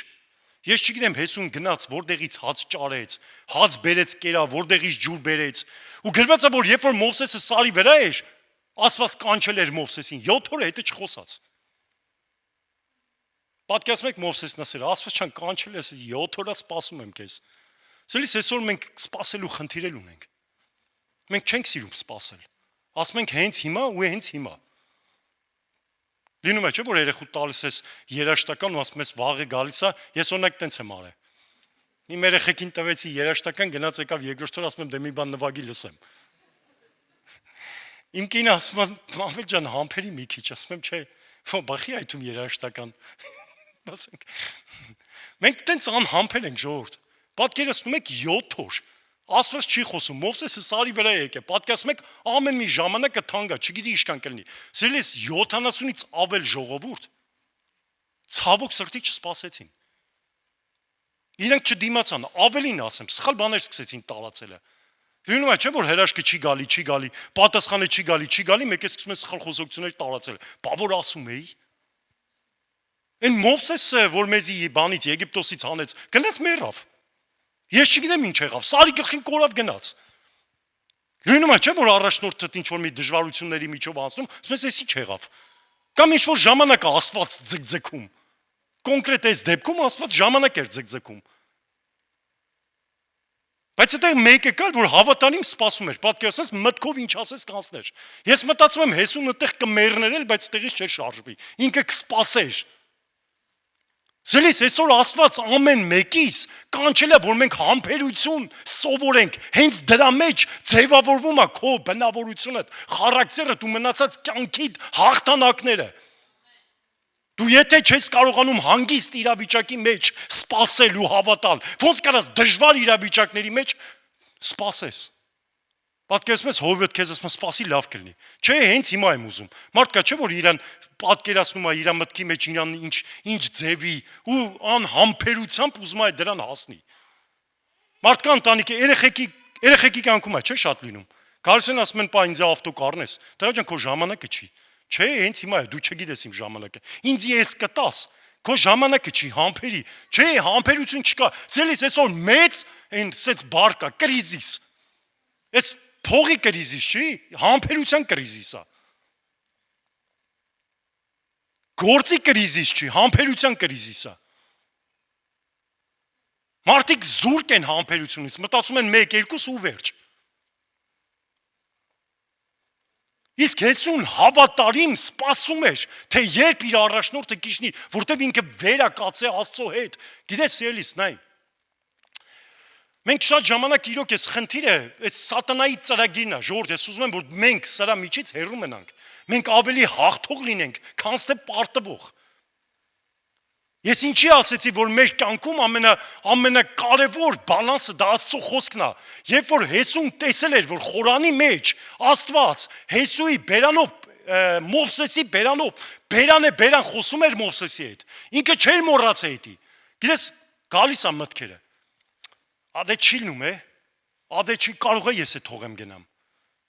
Ես չգիտեմ Հեսուն գնաց, որտեղից հաց ճարեց, հաց բերեց կերա, որտեղից ջուր բերեց։ Ու գրված է, որ երբ որ Մովսեսը Սարի վրա էր, Աստված կանչել էր Մովսեսին, 7 օր հետը չխոսաց։ Պատկերացրեք Մովսեսն ասել, Աստված չան կանչել ես 7 օր սպասում եմ քեզ։ Սելիս այսօր մենք սպասելու խնդիրել ունենք։ Մենք չենք սիրում սպասել։ Ասում ենք հենց հիմա ու հենց հիմա։ Լինում է չէ՞ որ երեխու տալիս ես երաշտական ու ասում ես վաղը գալիս է, ես օրինակ տենց եմ արել։ Իմ երեխեքին տվեցի երաշտական, գնաց եկավ երկրորդ օր ասում եմ դե մի բան նվագի լսեմ։ Իմ կինը ասում է, «Մամել ջան, համբերի մի քիչ», ասում եմ, «Չէ, բախի այդում երաժշտական»։ Ասենք, մենք տենց անհամբեր ենք ժողովուրդ։ Պատկերացնում եք 7 օր։ Աստված չի խոսում, Մովսեսը սարի վրա է եկել։ Պատկերացնում եք ամեն մի ժամանակը թանկա, չգիտի ինչքան կլինի։ Սիրելիս 70-ից ավել ժողովուրդ ցավոք սրտի չսպասեցին։ Իրենք չդիմացան, ավելին ասեմ, սխալ բաներ սկսեցին տարածելը։ Լինում է չէ՞ որ հրաշքը չի գալի, պատասխանը չի գալի, մեկ է սկսում են սխալ խոսակցություններ տարածել։ Բա որ ասում էի։ Այն Մովսեսը, որ մեզի բանից Եգիպտոսից հանեց, գնաց մեռավ։ Ես չգիտեմ ինչ եղավ, սարի գլխին կորավ գնաց։ Լինում է չէ՞ որ առաջնորդը ինչ որ մի դժվարությունների միջով անցնում, ասում ես էս ինչ եղավ։ Կամ ինչ որ ժամանակ է Աստված ձգձգում։ Կոնկրետ այս դեպքում Աստված ժամանակ էր ձգձգում։ Բայց այդտեղ մեկը կար, որ հավատարիմ սպասում էր, պատկերացնես մտքով ինչ ասես կանցներ։ Ես մտածում եմ Հեսուն այդտեղ կմեռներ էլ, բայց տեղից չէր շարժվի։ Ինքը կսպասեր։ Զելիս այսօր Աստված ամեն մեկից կանչել է, որ մենք համբերություն սովորենք, հենց դրա մեջ ձևավորվում է քո բնավորությունը, խարակտերդ ու մնացած կյանքիդ հաղթանակները։ Դու եթե չես կարողանում հանգիստ իրավիճակի մեջ սպասել ու հավատալ, ոնց կարաս դժվար իրավիճակների մեջ սպասես։ Պատկերացնում ես Հովիոտ քեզ ասում սպասի լավ կլինի։ Չէ, հենց հիմա եմ ուզում։ Մարդկա չէ որ իրան պատկերացնում է իր մտքի մեջ իրան ինչ ձևի ու անհամբերությամբ ուզում է դրան հասնի։ Մարդկա ընտանիքի երեխեքի կյանքում է չէ շատ լինում։ Գալիս են ասում են, «Պա ինձ ավտո կառնես»։ Տղա ջան, քո ժամանակը չի։ Չէ, հենց հիմա է, դու չգիտես իմ ժամանակը։ Ինձ ես կտաս, քո ժամանակը չի, համբերի։ Չէ, համբերություն չկա։ Ցելիս այսօր մեծ այն սեց բար կա, կրիզիս։ Այս փողի կրիզիս չի, համբերության կրիզիս է։ Գործի կրիզիս չի, համբերության կրիզիս է։ Մարդիկ զուրկ են համբերությունից, մտածում են 1-2 ու վերջ։ Իսկ Հեսուն հավատարիմ սպասում էր, թե երբ իր առաջնորդը կիջնի, որտեվ ինքը վերակացե Աստծո հետ։ Գիտես, սիրելիս, նայ։ Մենք շատ ժամանակ իրոք այս խնդիրը, այս սատանայի ծրագիրն է, ժողովուրդ, ես ուզում եմ, որ մենք սրա միջից հեռու մնանք։ Մենք ավելի հաղթող լինենք, քան թե պարտվող։ Ես ինչի ասեցի, որ մեր կյանքում ամենակարևոր բալանսը դա Աստծո խոսքն է։ Երբ որ Հեսուն տեսել էր, որ Խորանի մեջ Աստված Հեսուի բերանով, Մովսեսի բերանով, բերան խոսում էր Մովսեսի հետ։ Ինքը չէր մոռացել դա։ Գիտես, գալիս է մտքերը։ Ադե չի լնում է, ադե չի կարող է ես է թողեմ գնամ։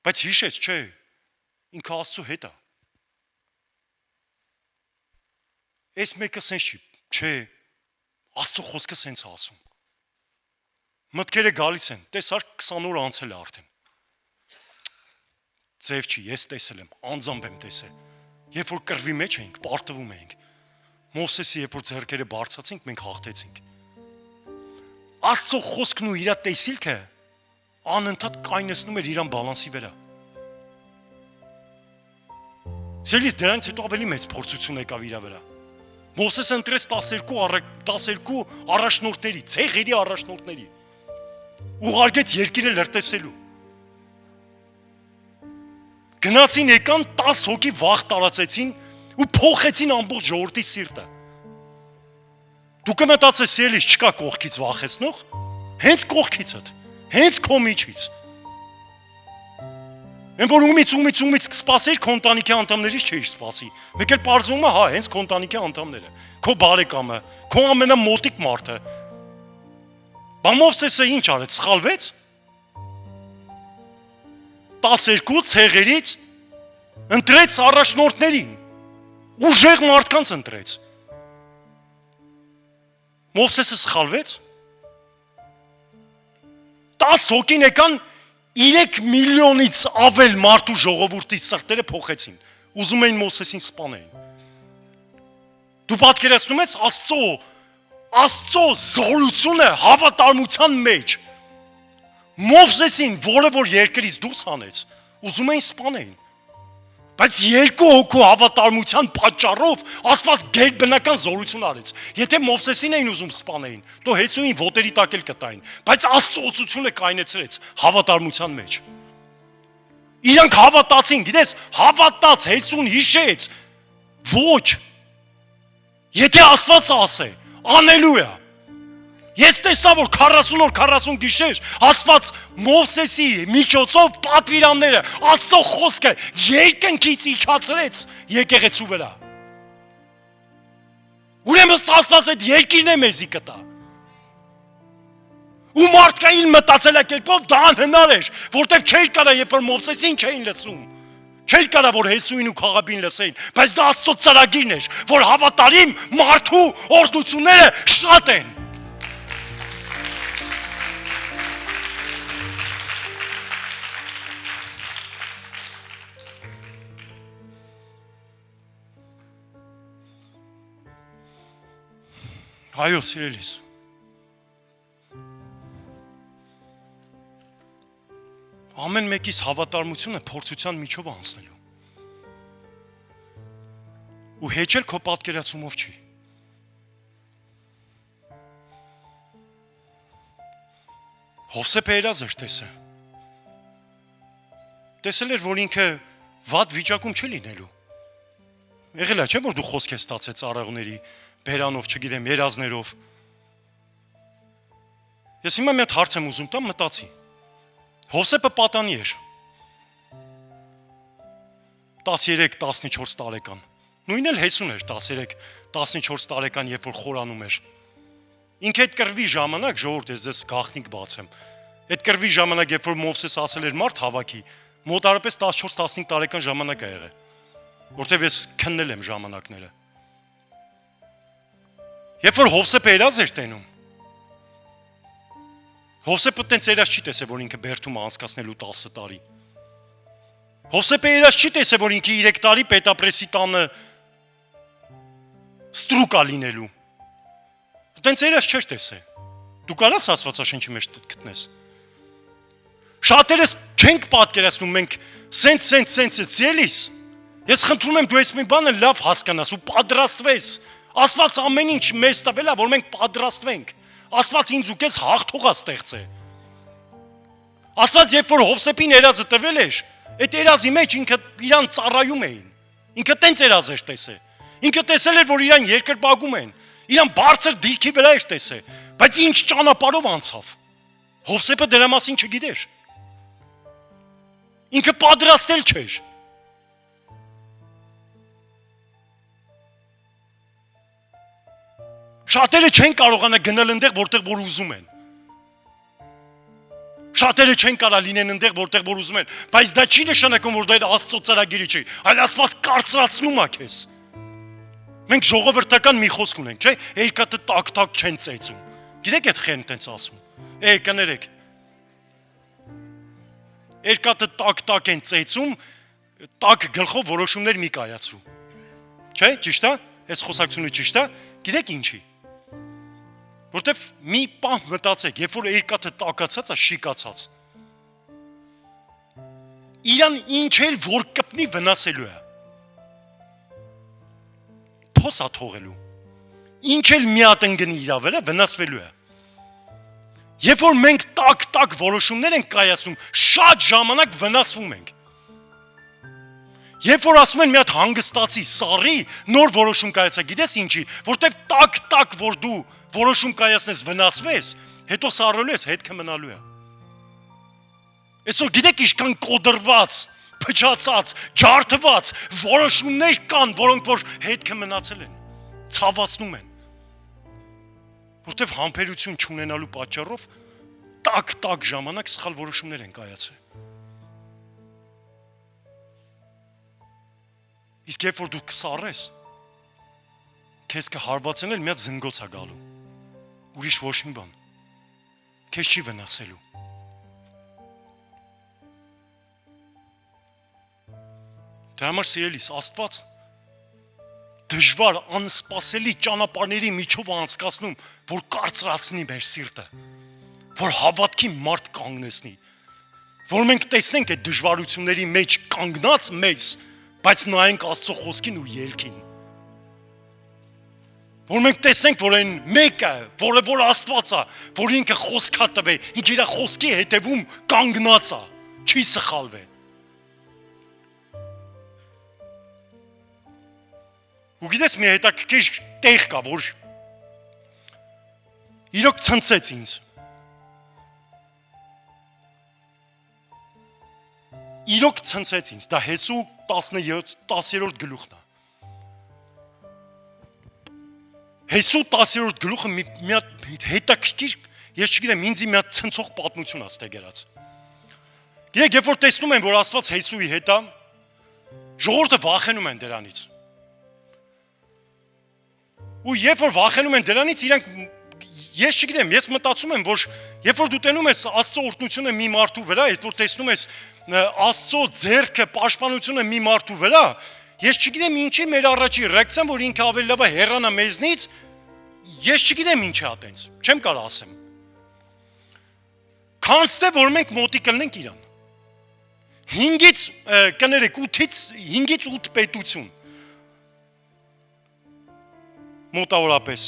Բայց հիշեց, չէ, ինքը Աստծո հետ է։ Այս մեկը սենց չի։ Չէ, Աստծո խոսքը սենց է ասում։ Մտքերը գալիս են, տեսար 20 օր անցել է արդեն։ Ձև չի, ես տեսել եմ, անձամբ եմ տեսել։ Երբ որ կռվի մեջ էինք, պարտվում էինք։ Մովսեսի երբ որ ձեռքերը բարձրացինք, մենք հաղթեցինք։ Աստծո խոսքն ու իր տեսիլքը անընդհատ կայնեցնում էր իրան բալանսի վրա։ Սելիս դրանից հետո ավելի մեծ փորձություն եկավ իր վրա։ Մովսեսը ընտրեց 12 առաջնորդների, ցեղերի առաջնորդների։ Ուղարկեց երկիրը լրտեսելու։ Գնացին եկան 10 հոգի վախ տարածեցին ու փոխեցին ամբողջ ժողովրդի սիրտը։ Դու կմտածես սիրելիս չկա կողքից վախեցնող, հենց կողքիցդ, հենց քո միջից։ Են որ ումից կսպասեր քո ընտանիքի անդամներից չէիր սպասի։ Մեկ էլ պարզվում է, հա, հենց քո ընտանիքի անդամները, քո բարեկամը, քո ամենամոտիկ մարդը։ Բա Մովսեսը ինչ արեց, սխալվեց։ 12 ցեղերից ընտրեց առաջնորդներին, ուժեղ մարդկանց ընտրեց։ Մովսեսը սխալվեց։ 10 հոգին եկան 3 միլիոնից ավել մարդու ժողովրդի սրտերը փոխեցին։ Ուզում էին Մովսեսին սպանեին։ Դու պատկերացնում ես Աստծո զորությունը հավատարմության մեջ։ Մովսեսին, որը որ երկրից դուրս հանեց, ուզում էին սպանեին։ Բայց 2 հոգու հավատարմության պատճառով Աստված գերբնական զորություն արեց։ Եթե Մովսեսին էին ուզում սպանեին, то Հեսուին ոտերի տակ էլ կտային, բայց Աստծո օծությունը կայնեցրեց հավատարմության մեջ։ Իրանք հավատացին, գիտես, հավատաց, Հեսուն հիշեց, ոչ, եթե Աստված ասե, անելույա, ես տեսա, որ 40 օր 40 գիշեր, Աստված Մովսեսի միջոցով պատվիրանները, Աստծո խոսքը երկնքից իջացրեց եկեղեցու վրա, ուրեմն Աստված այդ երկիրն է մեզի կտա, ու մարդկային մտածելակերպով դա անհնար էր, որտեղ չէր կարա, երբ որ Մովսեսին չէին լսում, չէր կարա, որ Հեսուին ու Քաղաբին լսեին, բայց դա Աստծո ծրագիրն էր, որ հավատարիմ մարդու օրդությունները շատ են։ Այո, սիրելիս, ամեն մեկիս հավատարմությունը փորձության միջով անցնելու։ Ու հեչել քո պատկերացումով չի։ Հովսեփը երազ էր տեսել էր, որ ինքը վատ վիճակում չի լինելու։ Եղել է, չէ՞ որ դու խոսք ես ստացել ծառայողների բերանով, չգիտեմ, երազներով։ Ես հիմա մի հատ հարց եմ ուզում տամ, մտածի։ Հովսեփը պատանի էր 13-14 տարեկան, նույնն էլ Հեսուն էր 13-14 տարեկան, երբ որ խորանում էր, ինքը այդ կռվի ժամանակ, ժողովուրդ ես ձեզ գաղտնիք բացեմ, այդ կռվի ժամանակ, երբ որ Մովսես ասել էր մարդ հավաքի, մոտարապես 14-15 տարեկան ժամանակ է եղել, որտեվ ես քննել եմ ժամանակները, երբ որ Հովսեփը երազ էր տենում, Հովսեփը տենց երազ չի տեսել, որ ինքը բերդում է անցկացնելու 10 տարի։ Հովսեփը երազ չի տեսել, որ ինքը 3 տարի պետապրեսի տանը ստրուկ է լինելու։ Տենց երազ չէր տեսել։ Դու կարաս Աստվածաշնչի մեջ գտնես։ Շատերս չենք պատկերացնում, մենք սենց ելիս։ Ես խնդրում եմ դու այս մի բանը լավ հասկանաս ու պատրաստվես։ Աստված ամեն ինչ մեզ տվել է, որ մենք պատրաստվենք։ Աստված ինձ ու քեզ հաղթող է ստեղծել։ Աստված երբ որ Հովսեփին երազը տվել էր, այդ երազի մեջ ինքը իրան ծառայում էին։ Ինքը տենց երազ էր տեսել։ Ինքը տեսել էր, որ իրան երկրպագում են։ Իրան բարձր դիրքի վրա էր տեսել, բայց ինչ ճանապարհով անցավ։ Հովսեփը դրա մասին չգիտեր։ Ինքը պատրաստել չէր։ Շատերը չեն կարողանա գնալ այնտեղ, որտեղ որ ուզում են։ Շատերը չեն կարա լինեն այնտեղ, որտեղ որ ուզում են, բայց դա չի նշանակում, որ դա Աստծո ծրագիրը չի, այլ Աստված կարծրացնում է քեզ։ Մենք ժողովրդական մի խոսք ունենք, չէ՞, երկաթը տակ-տակ չեն ծեծում։ Գիտեք այդ խեն տենց ասում։ Կներեք։ Երկաթը տակ-տակ են ծեծում, տակ գլխով որոշումներ մի կայացրու։ Չէ՞, ճիշտ է։ Այս խոսակցությունը ճիշտ է։ Գիտեք ինչի։ Որտեվ մի պահ մտածեք, երբ որ երկաթը տակացած է, շիկացած։ Իրան ինչ էլ որ կպնի վնասելու է։ Փոս է թողելու։ Ինչ էլ մի հատ ընկնի իրա վրա, վնասվելու է։ Երբ որ մենք տակ որոշումներ ենք կայացնում, շատ ժամանակ վնասվում ենք։ Երբ որ ասում են մի հատ հանգստացի, սառի, նոր որոշում կայացա, գիտես ինչի, որտեվ տակ որ դու որոշում կայացնես, վնասվես, հետո սառելու ես, հետքը մնալու է։ Այսօր գիտեք ինչքան կոդրված, փչացած, ջարդված որոշումներ կան, որոնք որ հետքը մնացել են, ցավացնում են։ Որտեվ համբերություն չունենալու պատճառով տակ ժամանակ սխալ որոշումներ են կայացել։ Իսկ երբ որ դու կսառես, քեզ կհարվածել մի հատ զնգոց է գալու, ուրիշ ոչ մի բան, քեզ չի վնասելու։ Դրա համար սիրելիս, Աստված դժվար, անսպասելի ճանապարհների միջով անցկացնում, որ կարծրացնի մեր սիրտը, որ հավատքի մարդ կանգնեցնի, որ մենք տեսնենք այդ դժվարությունների մեջ կանգնած մեզ, բայց նայենք Աստծո խոսքին ու ելքին։ Որ մենք տեսնենք, որ այն մեկը, որ Աստված է, որ ինքը խոսքա տվել, ինքը իր խոսքի հետևում կանգնած է, չի սխալվել։ Ու գիտես մի հետաքրքիր տեղ կա, որ իրոք ցնցեց ինձ։ Իրոք ցնցեց ինձ, դա Հեսու 10-րդ գլուխն է։ Հեսու 10-րդ գլուխը մի հատ հետաքրքիր, ես չգիտեմ, ինձ մի հատ ցնցող պատմություն է ստեգերած։ Գիտեք, երբ որ տեսնում են, որ Աստված Հեսուի հետ է, ժողովուրդը վախենում են դրանից։ Ու երբ որ վախենում են դրանից, իրանք ես չգիտեմ, ես մտածում եմ, որ երբ որ դու տենում ես Աստծո օրհնությունը մի մարդու վրա, երբ որ տեսնում ես Աստծո ձեռքը, պաշտպանությունը մի մարդու վրա, ես չգիտեմ ինչի մեր առաջի ռեակցիան, որ ինքը ավելի լավ է հեռանա մեզնից, ես չգիտեմ ինչ է այտենց, չեմ կարող ասեմ։ Քանստե որ մենք մոտի կլնենք իրան։ 5-ից կներեք 5-ից 8 պետություն մոտավորապես։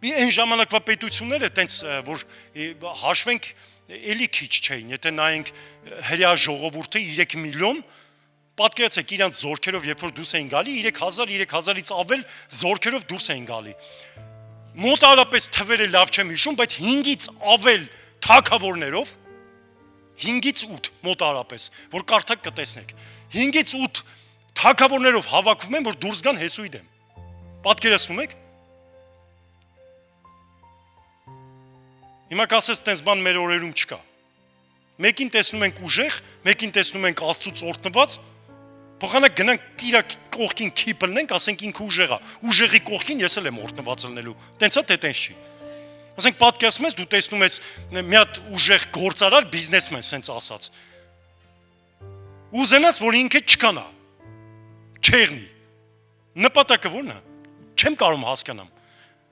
Այն ժամանակվա պետությունները տենց որ հաշվենք էլի քիչ չէին, եթե նայենք հրեա ժողովուրդը 3 միլիոն, պատկերացեք իրանց զորքերով երբ որ դուրս էին գալի 3000-ից ավել զորքերով դուրս էին գալի։ Մոտավորապես թվերը լավ չեմ հիշում, բայց 5-ից ավել թագավորներով 5-ից 8 մոտավորապես, որ կարդակ կտեսնեք։ 5-ից 8 թագավորներով հավաքվում են, որ դուրս գան Հեսուի դեմ։ Պատկերացնում եք։ Հիմա կասես տենց բան մեր օրերում չկա։ Մեկին տեսնում ենք ուժեղ, մեկին տեսնում ենք Աստծուց օրհնված, փոխանակ գնանք իր կողքին քիպ լնենք, ասենք ինքը ուժեղ է։ Ուժեղի կողքին ես էլ եմ օրհնված լինելու։ Տենց է թե տենց չի։ Ասենք պատկերացնում ես, դու տեսնում ես մի հատ ուժեղ գործարար բիզնեսմեն, սենց ասած։ Ուզենաս, որ ինքը չկանա, չեղնի։ Նպատակը ո՞րն է։ Չեմ կարող հասկանամ։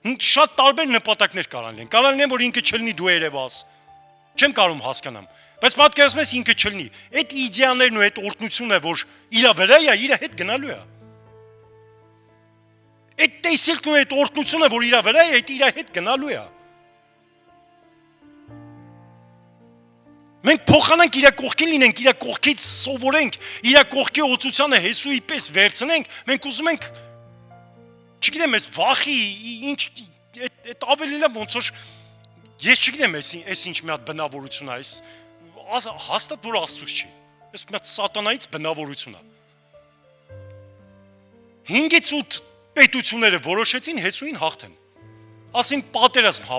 Շատ տարբեր նպատակներ կարող լինեն։ Կարող լինեն, որ ինքը չլինի դու երևաս։ Չեմ կարող հասկանամ։ Բայց պատկերացնում ես ինքը չլինի։ Այդ իդեաներն ու այդ օրհնությունը, որ իրա վրա է, իրա հետ գնալու է։ Այդ տեսիլքն ու այդ օրհնությունը, որ իրա վրա է, այդ իրա հետ գնալու է։ Մենք փոխանանք իր կողքին լինենք, իր կողքից սովորենք, իր կողքի օծությանը Հեսուի պես վերցնենք, մենք ուզում ենք չգիտեմ, այս վախի ինչ այդ ավելի լավ ոնց որ ես չգիտեմ, այս ինչ մի հատ բնավորություն է, այս հաստատ որ Աստծուց չի։ Այս մի հատ սատանայից բնավորություն է։ 5-ից 8 պետությունները որոշեցին Հեսուին հաղթեն։ Ասին պատերազմ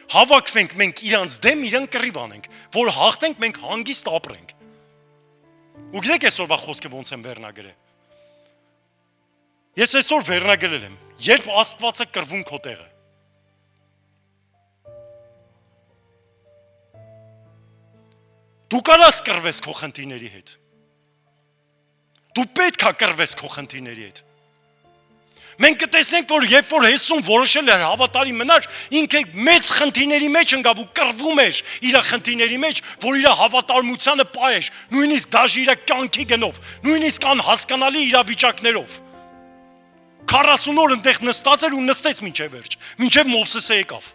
հավաքվենք մենք իրանց դեմ իրան կռիվ անենք, որ հաղթենք մենք հանգիստ ապրենք։ Ու գիտեք այսօրվա խոսքը ոնց եմ վերնագրել։ Ես այսօր վերնագրել եմ, երբ Աստվածը կռվում քո տեղը։ Դու կարաս կռվես քո խնդիրների հետ։ Դու պետք է կռվես քո խնդիրների հետ։ Մենք կտեսնենք, որ երբ որ Հեսուն որոշել էր հավատարի մնար, ինքը մեծ խնդիրների մեջ ընկավ ու կռվում էր իր խնդիրների մեջ, որ իր հավատարմությանը պահեր, նույնիսկ դաժե իր կյանքի գնով, նույնիսկ անհասկանալի իրավիճակներով։ 40 օր այնտեղ նստած էր ու նստեց մինչև վերջ, մինչև Մովսեսը եկավ։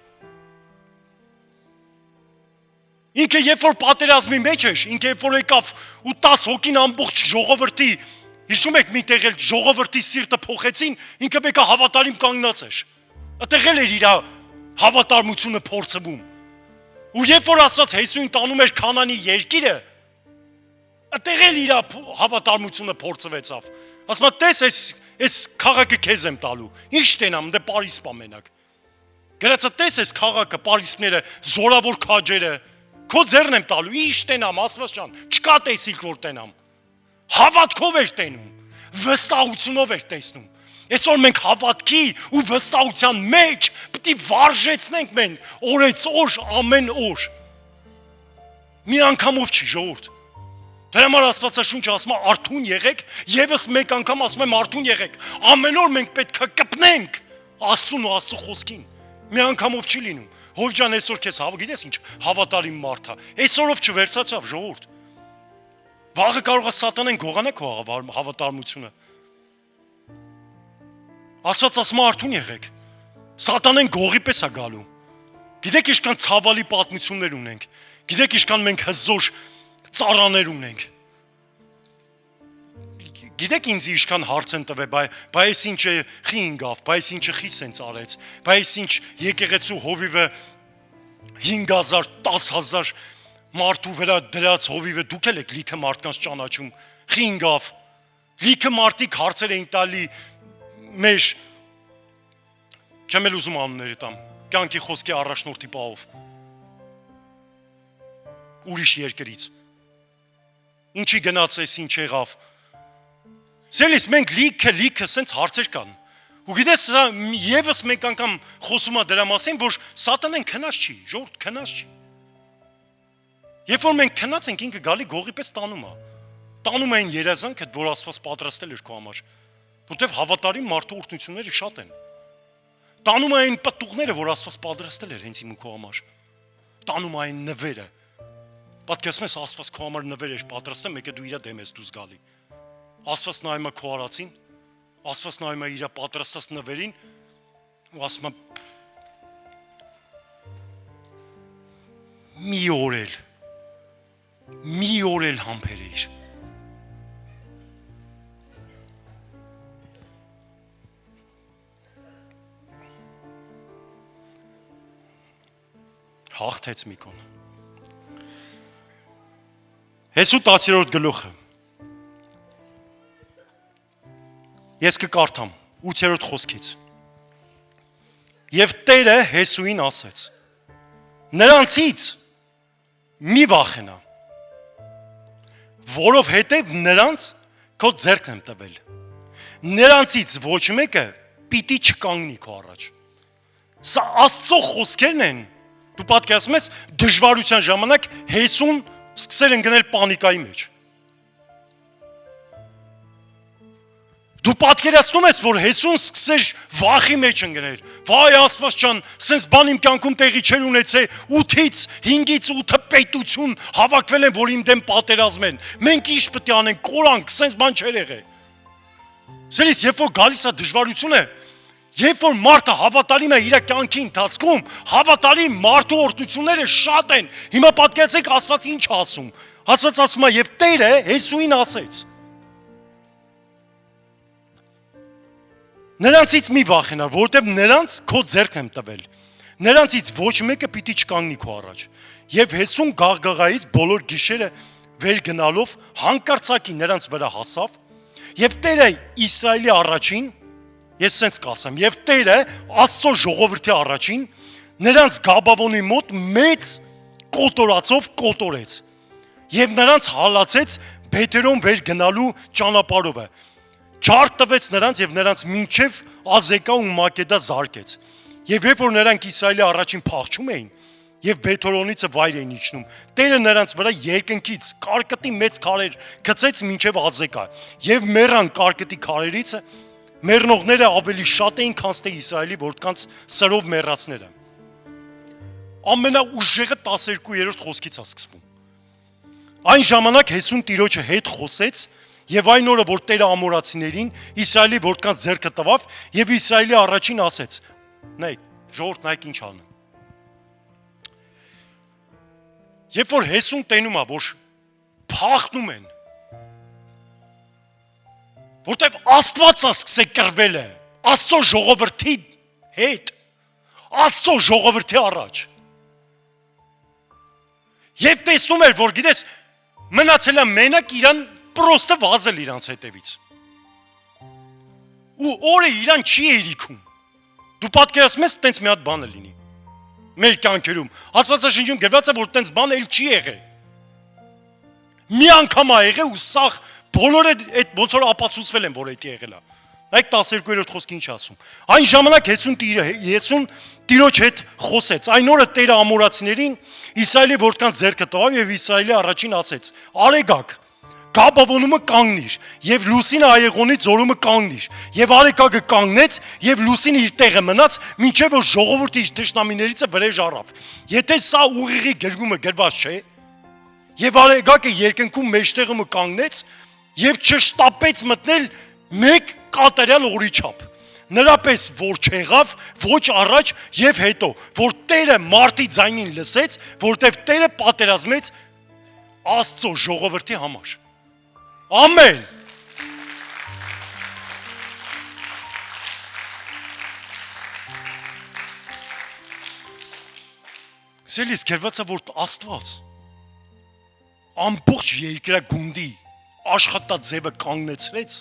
Ինքը երբ որ պատերազմի մեջ էր, ինքը երբ որ եկավ ու 10 հոգին ամբողջ ժողովրդի, հիշում եք միտեղ էլ ժողովրդի սիրտը փոխեցին, ինքը մեկը հավատարիմ կանգնած էր։ Այդտեղ էլ էր իր հավատարմությունը փորձվում։ Ու երբ որ Աստված Հեսուին տանում էր Քանանի երկիրը, այդտեղ էլ իր հավատարմությունը փորձվեցավ։ Ասում է, տես այս քաղաքը քեզ եմ տալու։ Ինչ տենամ, դե Պարիսպ ամենակ։ Գրածա տես այս քաղաքը, Պարիսպները, զորավոր քաջերը, քո ձեռն եմ տալու։ Ինչ տենամ, Աստված ջան, չկա տեսիք որ տենամ։ Հավատքով էր տենում, վստահությունով էր տեսնում։ Այսօր մենք հավատքի ու վստահության մեջ պիտի վարժեցնենք մենք օրեցօր ամեն օր։ Մի անգամով չի ժողովուրդ։ Դրա համար Աստվածաշունչը ասում է արթուն եղեք, եւս մեկ անգամ ասում եմ արթուն եղեք։ Ամեն օր մենք պետք է կպնենք Աստծուն ու Աստծո խոսքին։ Մի անգամով չի լինում։ Հով ջան, այսօր քեզ գիտես ինչ հավատարիմ մարդ է։ Այսօրով չվերցացավ ժողովուրդ։ Վաղը կարող է սատանեն գողանա քո հավատարմությունը։ Աստված ասում է արթուն եղեք։ Սատանեն գողի պես է գալու։ Գիտեք ինչքան ցավալի պատմություններ ունենք։ Գիտեք ինչքան մենք հզոր ծառաներ ունենք։ Գիտեք ինձ ինչքան հարց են տվել, բայց ինչը խի ինգավ, բայց ինչը խի սենց արեց, բայց ինչ եկեղեցու հովիվը 5000, 10000 մարդու վրա դրած հովիվը դուք եք լիքը մարդկանց ճանաչում, խի ինգավ, լիքը մարդիկ հարցեր էին տալի մեր, չեմ էլ ուզում անունները տամ, կյանքի խոսքի առաջնորդի պահով, ուրիշ երկրից, ինչի գնաց ես, ինչ եղավ, սելիս մենք լիքը սենց հարցեր կան, ու գիտես եվս մեկ անգամ խոսում է դրա մասին, որ սատանեն քնած չի, ժողովուրդ քնած չի, երբ որ մենք քնած ենք ինքը գալի գողի պես տանում է այն երազանքը, որ Աստված պատրաստել էր քո համար, որտեվ հավատարիմ մարդու օրհնությունները շատ են, տանում է այն պտուղները, որ Աստված պատրաստել էր հենց իմ ու քո համար, տանում է այն նվերը, պատկերացնում ես Աստված քո համար նվեր էր պատրաստել, մեկը դու իր դեմ ես դուրս գալի, Աստված նայում է քո արածին, Աստված նայում է իր պատրաստած նվերին ու ասում է մի օր էլ համբերեիր հաղթեց Միկոն Հեսու 10-րդ գլուխը Ես կկարդամ 8-րդ խոսքից Եվ Տերը Հեսուին ասեց Նրանցից մի վախենա Որովհետև նրանց քո ձեռքն եմ տվել Նրանցից ոչ մեկը պիտի չկանգնի քո առաջ Սա Աստծո խոսքերն են Դու պատկերացնում ես դժվարության ժամանակ Հեսուն սկսել ընկնել պանիկայի մեջ Դու պատկերացնում ես, որ Հեսուն սկսեր վախի մեջ ընկնել, վայ Աստված ջան, սենց բան իմ կյանքում տեղի չեր ունեցել, 8-ից 5-ից 8 պետություն հավաքվել են, որ իմ դեմ պատերազմեն, մենք ինչ պետք է անենք, կորանք, սենց բան չեր եղել։ Սելիս, երբ որ գալիս է դժվարությունը, երբ որ մարդը հավատարիմ է իր կյանքի ընթացքում, հավատարիմ մարդու օրհնությունները շատ են, հիմա պատկերացեք Աստված ինչ ասում, Աստված ասում է, եւ Տերը Հեսուին ասեց Նրանցից մի վախենար, որովհետև նրանց քո ձեռքն եմ տվել, նրանցից ոչ մեկը պիտի չկանգնի քո առաջ, և Հեսուն գաղգաղայից բոլոր գիշերը վեր գնալով հանկարծակի նրանց վրա հասավ, և Տերը Իսրայելի առաջին, ես սենց կասեմ, և Տերը Աստծո ժողովրդի առաջին, նրանց Գաբավոնի մոտ մեծ կոտորածով կոտորեց, և նրանց հալացեց Բեթերոն վեր գնալու ճանապարհովը, Չարտ տվեց նրանց և նրանց մինչև Ազեկա ու Մակեդա զարկեց, և երբ որ նրանք Իսրայելի առաջին փախչում էին, և Բեթորոնիցը վայր էին իջնում, Տերը նրանց վրա երկնքից կարկտի մեծ քարեր գցեց մինչև Ազեկա, և մեռան կարկտի քարերիցը, մեռնողները ավելի շատ էին, քան թե Իսրայելի որդկանց սրով մեռածները։ Ամենաուժեղը 12-րդ խոսքից է սկսվում։ Այն ժամանակ Հեսուն Տիրոջը հետ խոսեց, Եվ այն օրը, որ Տերը ամորացիներին Իսրայելի որդկանց ձեռքը տվավ և Իսրայելի առաջին ասեց, նայք, ժողովուրդ նայք ինչ անում։ Երբ որ Հեսուն տենում է, որ փախնում են, որտև Աստվածը սկսել կռվել է, Աստծո ժողովրդի հետ, Աստծո ժողովրդի առաջ։ Եվ տեսնում էր, որ գիտես, մնացել է մենակ իրան պրոստը վազել իրանց հետևից։ Ու օրը իրան չի երիքում։ Դու պատկերացնում ես տենց մի հատ բանը լինի։ Մեր կյանքերում։ Աստվածաշնչում գրված է, որ տենց բան էլ չի եղել։ Մի անգամ ա եղել ու սաղ բոլորը այդ ոնց որ ապացուցվել են, որ դա եղել է։ Այդ 12-րդ խոսքը ինչ ասում։ Այն ժամանակ Հեսուն Տիրոջ հետ խոսեց։ Այն օրը Տերը ամորացիներին Իսրայելի որդկանց ձեռքը տվավ եւ Իսրայելի առաջին ասեց. Արեգակ Գաբավոնումը կանգնիր, և լուսինը Այեղոնի ձորումը կանգնիր, և արեկագը կանգնեց, և լուսինը իր տեղը մնաց, մինչև որ ժողովուրդը իր թշնամիներիցը վրեժ առավ։ Եթե սա ուղիղի գրգումը գրված չէ, և արեկագը երկնքում մեջտեղումը կանգնեց, և չշտապեց մտնել մեկ կատարյալ օրի չափ։ Նրա պես որ չեղավ, ոչ առաջ և հետո, որ Տերը մարդի ձայնին լսեց, որտև Տերը պատերազմեց Աստծո ժողովրդի համար։ Ամեն։ Սելիս կերվածա որ Աստված ամբողջ երկրագունդի աշխատած ձևը կանգնեցրեց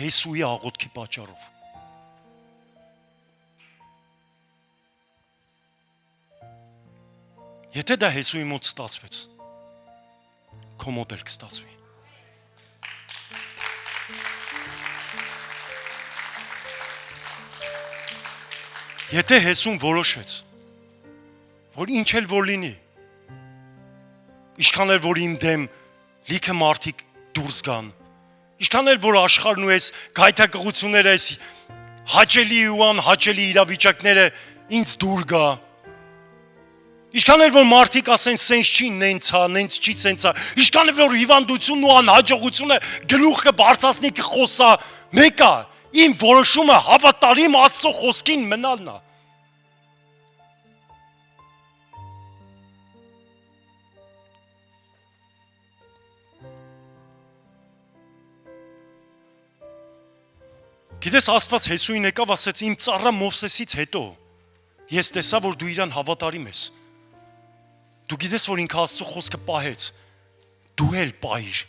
Հեսուի աղոթքի պատճառով։ Եթե դա Հեսուի մոտ ստացվեց, քո մոտ էլ կստացվի։ Եթե Հեսուն որոշեց, որ ինչ էլ որ լինի, ինչքան էլ որ իմ դեմ լիքը մարդիկ դուրս գան, ինչքան էլ որ աշխարհն ու այս գայթակղությունները, այս հաճելի ու անհաճելի իրավիճակները ինձ դուր գա, ինչքան էլ որ մարդիկ ասեն սենց չի, նենց չի, սենցա, ինչքան էլ որ հիվանդությունն ու անհաջողությունը գլուխը բարձրացնի կխոսա, մեկա, իմ որոշումը հավատարիմ Աստծո խոսքին մնալն է։ Գիտես Աստված Հեսուին եկավ ասեց իմ ծառա Մովսեսից հետո ես տեսա որ դու իրան հավատարիմ ես։ Դու գիտես որ ինքը Աստծո խոսքը պահեց։ Դու էլ պահիր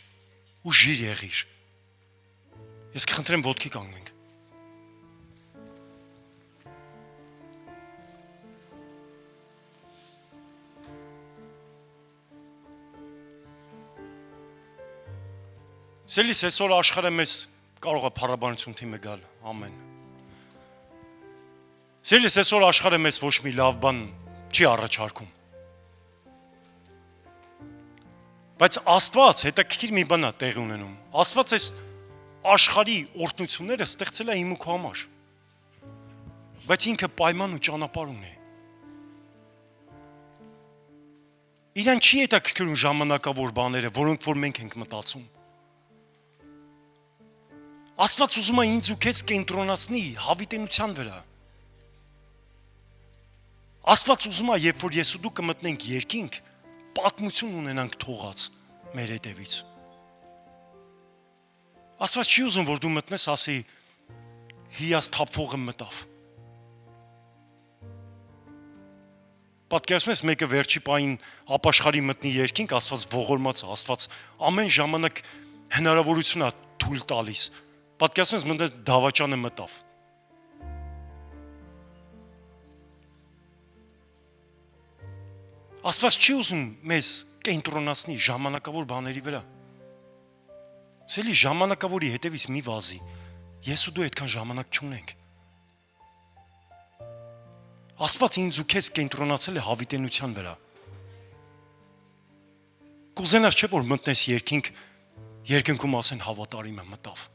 ու ժիր եղիր։ Ես կխնդրեմ ոտքի կանգնենք։ Սելիս այսօր աշխարհը մեզ կարող է փառաբանություն թիմը գալ, ամեն։ Սելիս այսօր աշխարհը մեզ ոչ մի լավ բան չի առաջարկում։ Բայց Աստված հետաքրքիր մի բան է տեղի ունենում։ Աստված այս աշխարհի օրհնությունները ստեղծել է իմ ու քո համար։ Բայց ինքը պայման ու ճանապարհ ունի։ Իրան չի հետաքրքրում ժամանակավոր բաները, որոնք որ մենք ենք մտածում։ Աստված ուզում է ինձ ու քեզ կենտրոնացնի հավիտենության վրա։ Աստված ուզում է, երբ որ ես ու դու կմտնենք երկինք, պատմություն ունենանք թողած մեր հետևից։ Աստված չի ուզում, որ դու մտնես, ասի հիաս թափվողը մտավ։ Պատկերացնում ես մեկը վերջի պահին ապաշխարի մտնի երկինք, Աստված ողորմած է, Աստված ամեն ժամանակ հնարավորություն է թույլ տալիս։ Պատկերացնում ես մտես դավաճանը մտավ։ Աստված չի ուզում մեզ կենտրոնացնի ժամանակավոր բաների վրա։ Սելի ժամանակավորի հետևից մի վազի, ես ու դու այդքան ժամանակ չունենք։ Աստված ինձ ու քեզ կենտրոնացել է հավիտենության վրա։ Կուզենաս չէ որ մտնես երկինք, երկնքում ասեն հավատարիմը մտավ։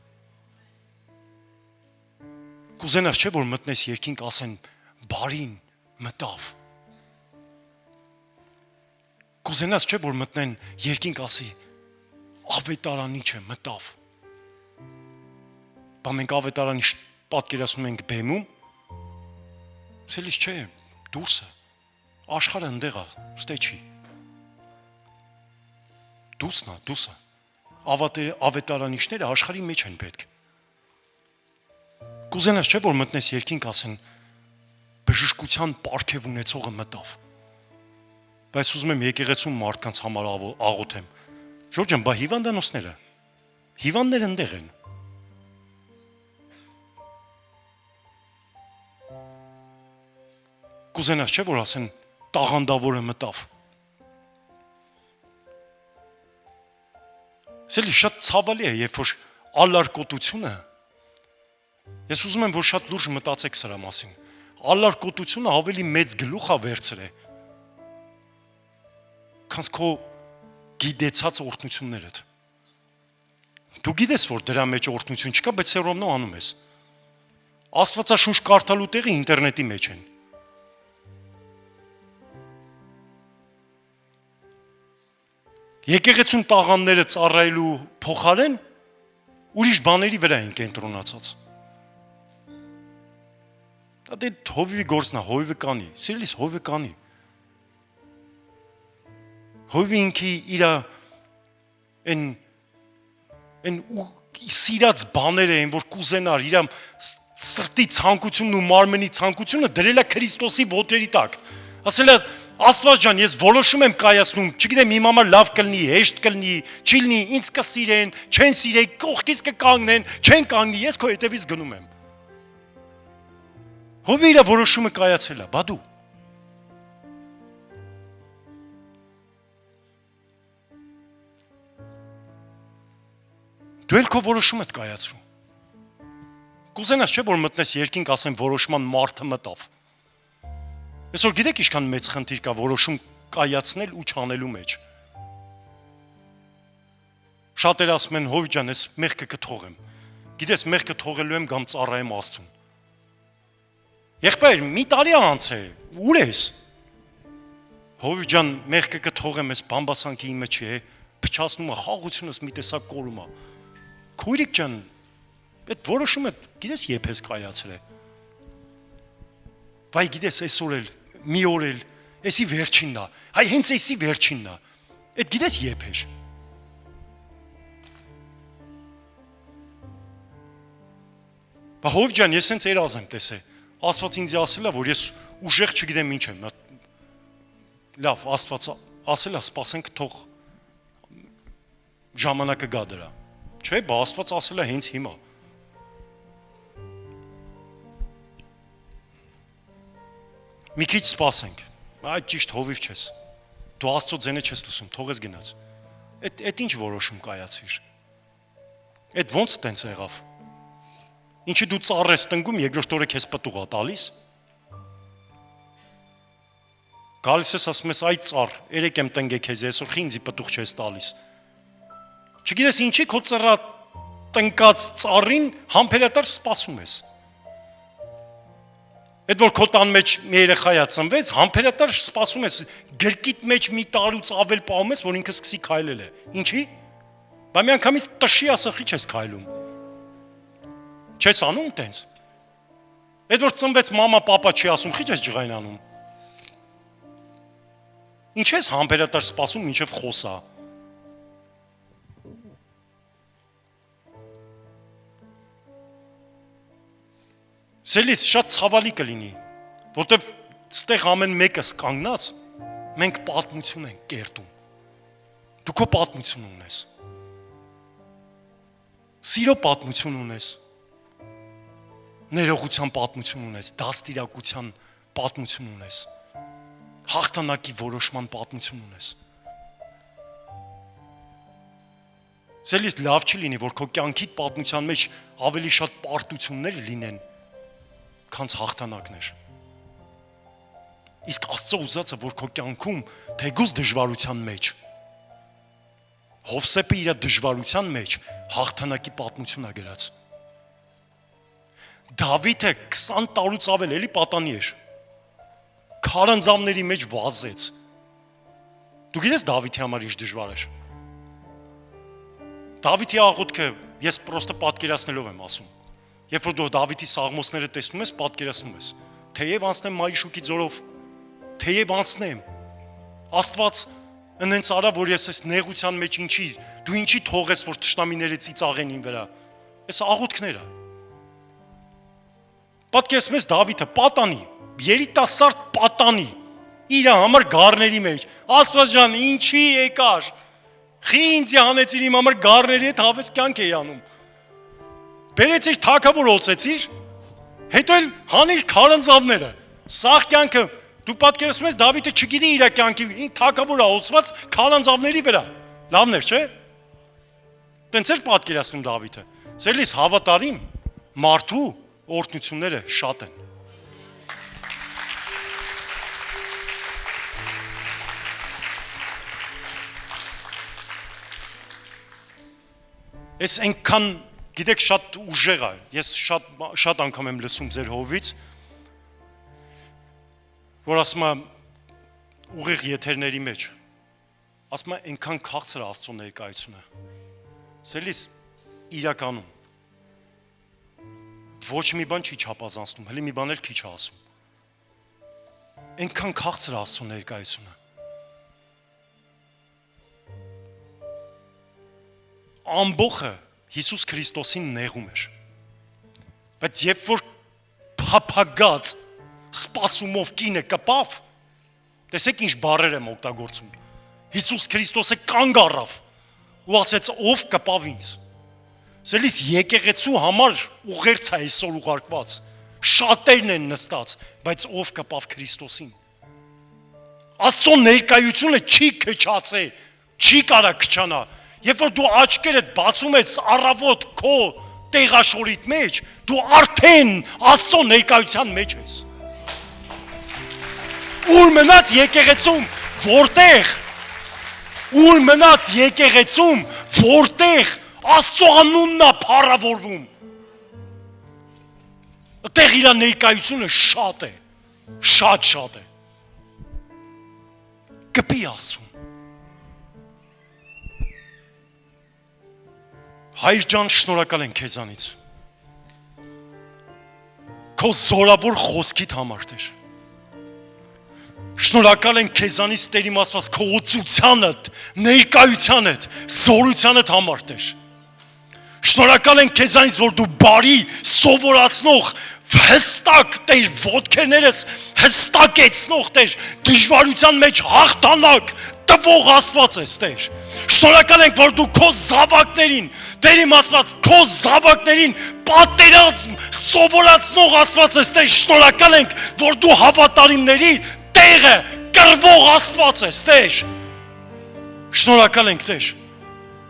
Կուզենաս չէ որ մտնես երկինք ասեն բարին մտավ։ Կուզենաս չէ որ մտնեն երկինք ասի ավետարանիչը մտավ։ Բա մենք ավետարանիչ պատկերացնում ենք բեմում։ Սելիս չէ, դուրսը, աշխարհը ընդեղ է, ստե չի։ Դուսնա, ավետարանիչները աշխարհի մեջ են պետք։ Կուզենաս չէ որ մտնես երկինք ասեն բժշկության պարգև ունեցողը մտավ։ Բայց ուզում եմ եկեղեցում մարդկանց համար աղոթեմ։ Ժորժան, բա հիվանդները ընդեղ են։ Կուզենաս չէ որ ասեն տաղանդավորը մտավ։ Սելի շատ ցավալի է, երբ որ ալարկոտությունը, ես ուզում եմ որ շատ լուրջ մտածեք սրա մասին, ալարկոտությունը ավելի մեծ գլուխ է վերցրել, քան քո գիտեցած օրհնություններդ։ Դու գիտես որ դրա մեջ օրհնություն չկա, բայց սերովնո անում ես։ Աստվածաշունչ կարդալու տեղը ինտերնետի մեջ են։ Եկեղեցուն տաղանները ծառայելու փոխարեն ուրիշ բաների վրա են կենտրոնացած։ Դա հովիվի գործն է, հովիվը կանի, սիրելիս հովիվը կանի։ Հովիվը ինքի իրա են սիրած բաները են, որ կուզենար, իրա սրտի ցանկությունն ու մարմնի ցանկությունը դրել է Քրիստոսի ոտերի տակ։ Ասել է Աստված ջան, ես որոշում եմ կայացնում, չգիտեմ իմ համար լավ կլինի, հեշտ կլինի, չի լինի, ինձ կսիրեն, չեն սիրեի, կողքից կկանգնեն, չեն կանգնի, ես քո հետևից գնում եմ։ Ով իր որոշումը կայացել է, բա դու։ Դու էլ քո որոշումը կայացրու։ Կուզենաս չէ որ մտնես երկինք, ասեն որոշման մարդը մտավ։ Այսօր գիտեք ինչքան մեծ խնդիր կա որոշում կայացնել ու չանելու մեջ։ Շատերը ասում են հովի ջան, ես մեղքը կթողեմ։ Գիտես մեղքը թողելու եմ կամ ծառայեմ Աստծուն։ Եղբայր, մի տարի անց է, ուր ես։ Հովի ջան, մեղքը կթողեմ, ես բամբասանքի իմը չի է, փչացնում է, խաղությունս մի տեսակ կորում է։ Քույրիկ ջան, այդ որոշումը գիտես երբ ես կայացրել։ Վայ գիտես այսօր էլ, մի օր էլ, էսի վերջինն է, հայ հենց էսի վերջինն է, այդ գիտես երբ էր։ Բա հով ջան, ես հենց երազ եմ տեսել, Աստված ինձ ասել է, որ ես ուժեղ չգիտեմ ինչ եմ, լավ, Աստված ասել է, սպասենք թող ժամանակը գա դրա, չէ, բա Աստված ասել է հենց հիմա։ Մի քիչ սպասենք, այդ ճիշտ հովիվ չես, դու Աստծո ձենը չես լսում, թող ես գնաց, այդ ինչ որոշում կայացիր, այդ ոնց տենց եղավ, ինչի դու ծառ ես տնգում, երկրորդ օրը քեզ պտուղ է տալիս, գալիս ես ասում ես այ ծառ, երեք եմ տնգե քեզ, այսօր խի ինձի պտուղ չես տալիս, չգիտես ինչի քո ծառա տնկած ծառին համբերատար սպասում ես, Այդ որ քո տան մեջ մի երեխայա ծնվեց, համբերատար սպասում ես, գրկիտ մեջ մի տարուց ավել պահում ես, որ ինքը սկսի քայլել է։ Ինչի՞։ Բա մի անգամից տշի ասախի չես քայլում։ Չես անում տենց։ Այդ որ ծնվեց մամա, պապա չի ասում, խի չես ջղայնանում։ Ինչ ես համբերատար սպասում, մինչև խոսա։ Սելիս շատ ցավալի կլինի, որտեղ ստեղ ամեն մեկս կանգնած, մենք պատմություն ենք կերտում, դու քո պատմություն ունես, սիրո պատմություն ունես, ներողության պատմություն ունես, դաստիարակության պատմություն ունես, հաղթանակի որոշման պատմություն ունես, Սելիս լավ չի լինի, որ քո կյանքի պատմության մեջ ավելի շատ պարտություններ լինեն, քանց հաղթանակներ։ Իսկ Աստծո ուզածը, որ քո կյանքում թեկուզ դժվարության մեջ, Հովսեփը իր դժվարության մեջ հաղթանակի պատմություն է գրած։ Դավիթը 20 տարուց ավել էլի պատանի էր։ Քարանձավների մեջ վազեց։ Դու գիտես Դավիթի համար ինչ դժվար էր։ Դավիթի աղոթքը ես պրոստը պատկերացնելով եմ ասում։ Երբ որ դու Դավիթի սաղմոսները տեսնում ես, պատկերացնում ես, թեև անցնեմ մայիշուկի ձորով, թեև անցնեմ, Աստված ընենց արա, որ ես այս նեղության մեջ ինչի, դու ինչի թողես, որ թշնամիները ծիծաղեն իմ վրա, այս աղոթքները։ Պատկերացնում ես Դավիթը պատանի, երիտասարդ պատանի, իր համար գառների մեջ, Աստված ջան, ինչի եկար, խի ինձ հանեցիր իմ համար գառների հետ հավես կյանք էի անում։ Բերեցիր թագավոր ոցեցիր, հետո էլ հանիր քարանձավները, սաղ կյանքը, դու պատկերացնում ես Դավիթը չգիտի իր կյանքի, թագավոր ոցված քարանձավների վրա, լավն էր, չէ՞։ Տենց էր պատկերացնում Դավիթը, սելիս հավատարիմ մարդու օրհնությունները շատ են։ Այս այնքան Գիտեք շատ ուժեղ է, ես շատ անգամ եմ լսում ձեր հովից, որ ասում է ուղիղ եթերների մեջ, ասում է այնքան քաղցր է Աստծո ներկայությունը, սելիս իրականում, ոչ մի բան չի չափազանցնում, հələ մի բան էլ քիչ է ասում, այնքան քաղցր է Աստծո ներկայությունը, ամբողը Հիսուս Քրիստոսին նեղում էր, բայց երբ որ փափագած սպասումով կինը կպավ, Տեսեք ինչ բառեր եմ օգտագործում։ Հիսուս Քրիստոսը կանգ առավ ու ասեց ով կպավ ինձ։ Սելիս եկեղեցու համար ուղերձ է այսօր ուղարկված։ Շատերն են նստած, բայց ով կպավ Քրիստոսին։ Աստծո ներկայությունը չի քչացե, չի կարա քչանա։ Երբ որ դու աչքերդ բացում ես առավոտ քո տեղաշորիտ մեջ, դու արդեն Աստծո ներկայության մեջ ես։ Ուր մնաց եկեղեցում, որտեղ Աստծո անունն է փառավորվում։ Այդտեղ իր ներկայությունը շատ է, շատ է։ Կպի Աստծուն։ Հայր ջան, շնորհակալ ենք քեզանից։ Քո զորավոր խոսքիդ համար Տեր։ Շնորհակալ ենք քեզանից Տեր իմ Աստված քո օծությանդ, ներկայությանդ, զորությանդ համար Տեր։ Շնորհակալ ենք քեզանից, որ դու բարի սովորացնող, հստակ Տեր ոտքերներս հստակեցնող Տեր, դժվարության մեջ հաղթանակ տվող Աստված ես Տեր։ Շնորհակալ ենք, որ դու քո զավակներին, Տեր իմ Աստված, քո զավակներին պատերազմ սովորացնող Աստված ես Տեր։ Շնորհակալ ենք, որ դու հավատարիմների տեղը կռվող Աստված ես Տեր։ Շնորհակալ ենք Տեր,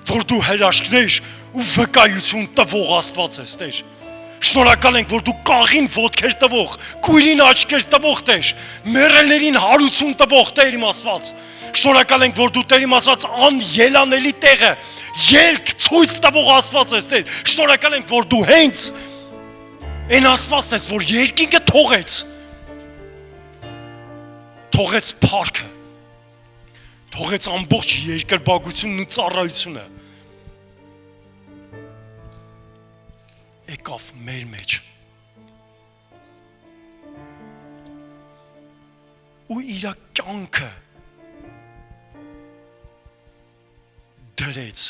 որ դու հրաշքներ ու վկայություն տվող Աստված ես Տեր։ Շնորհակալ ենք, որ դու կաղին ոտքեր տվող, կույրին աչքեր տվող Տեր, մեռելներին հարություն տվող Տեր իմ Աստված։ Շնորհակալ ենք, որ դու Տեր իմ Աստված անելանելի տեղը ելք ցույց տվող Աստված ես Տեր։ Շնորհակալ ենք, որ դու հենց այն Աստվածն ես, որ երկինքը թողեց փառքը, թողեց ամբողջ երկրպագությունն ու ծառայությունը, եկավ մեր մեջ ու իր կյանքը դրեց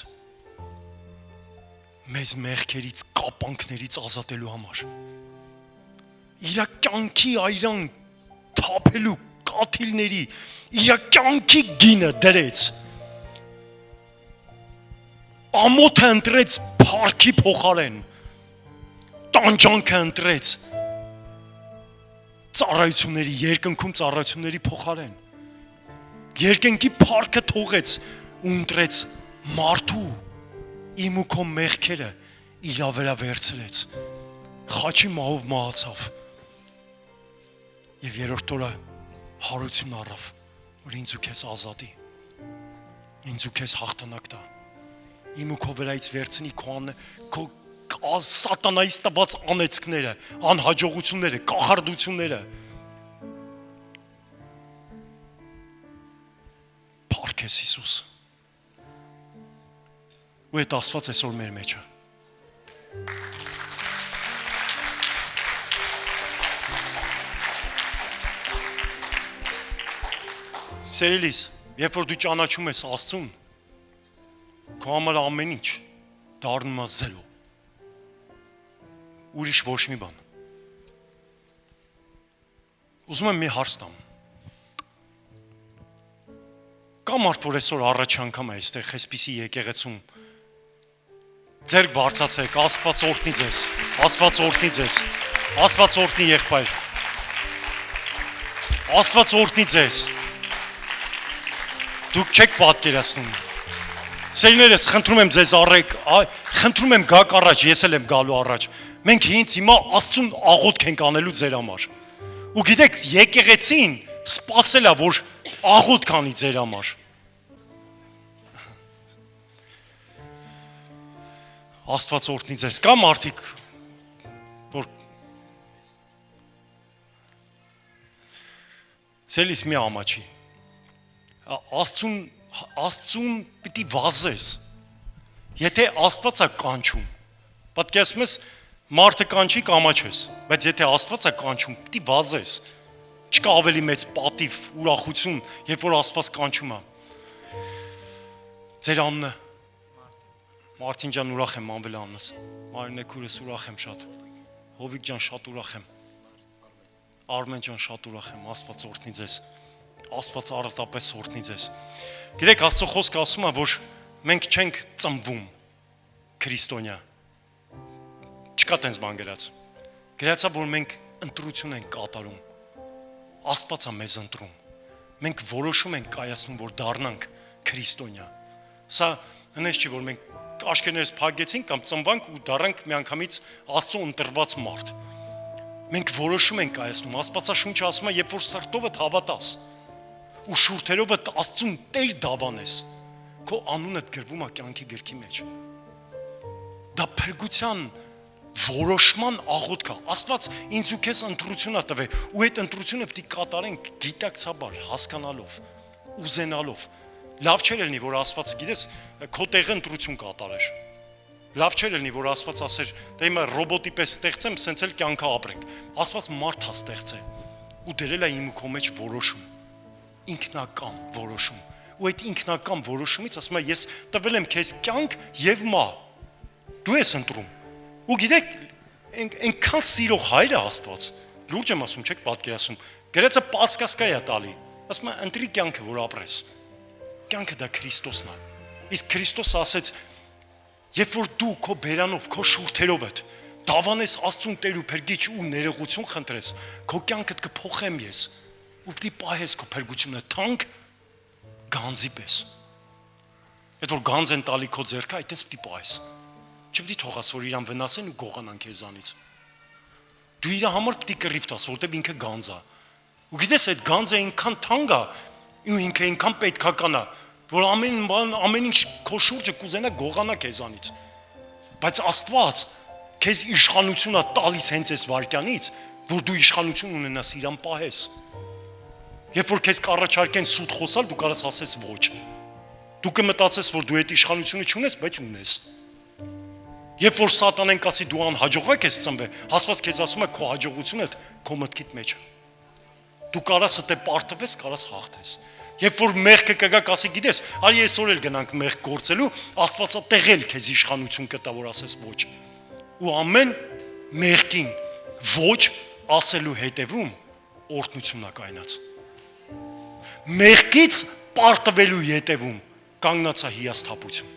մեզ մեղքերից, կապանքներից ազատելու համար։ Իր կյանքի այրան թափելու կաթիլների, իր կյանքի գինը դրեց։ Ամոթը ընտրեց փառքի փոխարեն, տանջանքը ընտրեց ծառայությունների, երկնքում ծառայությունների փոխարեն, երկնքի փառքը թողեց ու ընտրեց մարդու իմ ու քո մեղքերը իր վրա վերցրեց, խաչի մահով մահացավ եւ երրորդ օրը հարություն առավ, որ ինձ ու քեզ ազատի, ինձ ու քեզ հաղթանակ տա, իմ ու քո վրայից վերցնի քո սատանայից տված անեծքները, անհաջողությունները, կախարդությունները, փառք ես Հիսուս, ու այդ Աստված այսօր մեր մեջ է։ Սիրելիս, երբ որ դու ճանաչում ես Աստծուն, քո համար ամեն ինչ դառնում է զերո։ Ուրիշ ոչ մի բան։ Ուզում եմ մի հարց տամ։ Կա մարդ, որ այսօր առաջ անգամ է այստեղ այսպիսի եկեղեցում ձեռք բարձրացեք, Աստված օրհնի ձեզ, Աստված օրհնի ձեզ, Աստված օրհնի եղբայր, Աստված օրհնի ձեզ։ Դուք չեք պատկերացնում։ Սերներս, խնդրում եմ ձեզ առեք, խնդրում եմ գաք առաջ, ես էլ եմ գալու առաջ։ Մենք հինց հիմա Աստծուն աղոթք ենք անելու ձեր համար։ Ու գիտեք, եկեղեցին սպասել է, որ աղոթք անի ձեր համար։ Աստված օրհնի ձեզ։ Կա մարդիկ, որ Սելիս մի ամաչի։ Աստծուն պիտի վազես։ Եթե Աստված է կանչում, պատկերացնում ես, մարդը կանչի կամաչես, բայց եթե Աստված է կանչում, պիտի վազես։ Չկա ավելի մեծ պատիվ, ուրախություն, երբ որ Աստված կանչում է։ Ձեր անունը Մարտին ջան, ուրախ եմ անվել անունս։ Մարինե քուրս ուրախ եմ շատ։ Հովիկ ջան, շատ ուրախ եմ։ Արմեն ջան, շատ ուրախ եմ, Աստված օրհնի ձեզ։ Աստված առատապես օրհնի ձեզ։ Գիտեք, Աստծո խոսքը ասում է, որ մենք չենք ծնվում քրիստոնյա։ Չկա տենց բան գրած։ Գրած է, որ մենք ընտրություն ենք կատարում։ Աստված է մեզ ընտրում։ Մենք որոշում ենք կայացնում, որ դառնանք քրիստոնյա։ Սա հենց չի, որ մենք աշկերտներս փակեցինք կամ ծնվանք ու դառնանք միանգամից Աստծո ընտրված մարդ։ Մենք որոշում ենք կայացնում։ Աստվածաշունչը ասում է, երբ որ սրտովդ հավատաս ու շուրթերովդ Աստծուն Տեր դավանես, քո անունդ գրվում է կյանքի գրքի մեջ։ Դա փրկության որոշման աղոթք է։ Աստված ինձ ու քեզ ընտրություն է տվել, ու այդ ընտրությունը պետք է կատարենք գիտակցաբար, հասկանալով, ուզենալով։ Լավ չէ լինի, որ Աստված, գիտես, քո տեղը ընտրություն կատարեր։ Լավ չէ լինի, որ Աստված ասեր, դե հիմա ռոբոտի պես ստեղծեմ, սենց էլ կյանքը ապրենք։ Աստված մարդ է ստեղծել ու դրել է իմ ու քո մեջ որոշում, ինքնակամ որոշում։ Ու այդ ինքնակամ որոշումից ասում է, ես տվել եմ քեզ կյանք եւ մահ։ Դու ես ընտրում։ Ու գիտեք, այնքան սիրող հայր է Աստված, լուրջ եմ ասում, չեք պատկերացնում, գրեցը պասկասկա է տալի, ասում է, ընտրի կյանքը, որ ապրես, կյանքը դա Քրիստոսն է, իսկ Քրիստոս ասեց, երբ որ դու քո բերանով, քո շուրթերով ես, դավանես Աստծուն Տեր ու Փրկիչ ու ներողություն խնդրես, քո կյանքդ կփոխեմ ես, ու պիտի պահես քո փրկությունը թանկ գանձի պես, այդ որ գանձ են տալի քո ձեռքը, այդպես պիտի պահես, չպետք է թողաս, որ իրան վնասեն ու գողանան քեզանից։ Դու իր համար պետք է կռիվ տաս, որտեղ ինքը գանձ է։ Ու գիտես, այդ գանձը այնքան թանկ է, ու ինքը այնքան պետքական է, որ ամեն ինչ քո շուրջը կուզենա գողանա քեզանից։ Բայց Աստված քեզ իշխանություն է տալիս հենց այս վարքյանից, որ դու իշխանություն ունենաս իրան պահես։ Երբ որ քեզ կառաջարկեն սուտ խոսալ, դու կարաս ասես ոչ։ Դու կմտածես, որ դու այդ իշխանությունը չունես, բայց ունես։ Երբ որ սատանեն կասի դու անհաջողակ ես ծնվել, Աստված քեզ ասում է քո հաջողությունը քո մտքիդ մեջ է։ Դու կարաս դե պարտվես, կարաս հաղթես։ Երբ որ մեղքը կգա, կասի գիտես, արի այսօր էլ գնանք մեղք գործելու, Աստվածը տեղել քեզ իշխանություն կտա, որ ասես ոչ։ Ու ամեն մեղքին ոչ ասելու հետևում օրհնություն է կայնած։ Մեղքից պարտվելու հետևում կանգնած է հիասթափություն,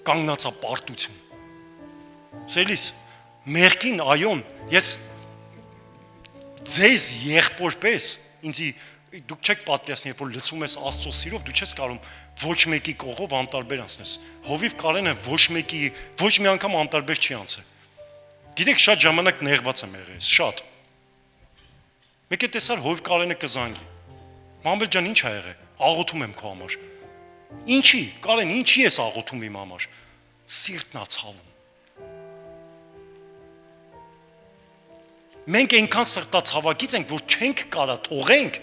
կանգնած է պարտություն։ Սելիս, մեղքին այոն, ես ձեզ եղբոր պես, ինձի դուք չեք պատկերացնի, երբ որ լցում ես Աստծո սիրով, դու չես կարող ոչ մեկի կողով անտարբեր անցնես։ Հովիվ Կարենը ոչ մի անգամ անտարբեր չի անցել։ Գիտեք, շատ ժամանակ նեղված եմ եղել, շատ։ Մեկ է տեսար Հովիվ Կարենը կզանգի։ Մամվել ջան, ինչ ա եղել։ Աղոթում եմ քո համար։ Ինչի, Կարեն, ինչի ես աղոթում իմ համար։ Սիրտն ա ցավում։ Մենք այնքան սրտացավակից ենք, որ չենք կարա թողենք,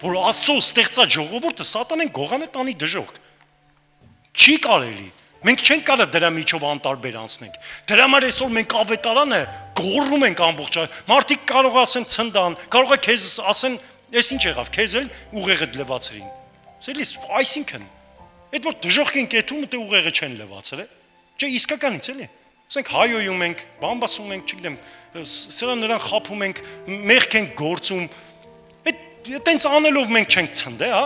որ Աստծո ստեղծած ժողովուրդը սատանեն գողանը տանի դժոխք։ Չի կարելի։ Մենք չենք կարա դրա միջով անտարբեր անցնենք։ Դրա համար այսօր մենք ավետարանը գոռում ենք ամբողջ։ Մարդիկ կարող ասեն ցնդան, կարող է քեզ ասեն, «Էս ինչ եղավ, քեզ էլ ուղեղը լվացրին»։ Սելիս, այսինքն, այդ որ դժոխք են կեթում, դե ուղեղը չեն լվացրել, չէ, իսկականից էլի։ Ասենք հայոյում ենք, բամբասում ենք, չգիտեմ, սրա նրան խափում ենք, մեղք ենք գործում, այտենց անելով մենք չենք ցնդե, հա։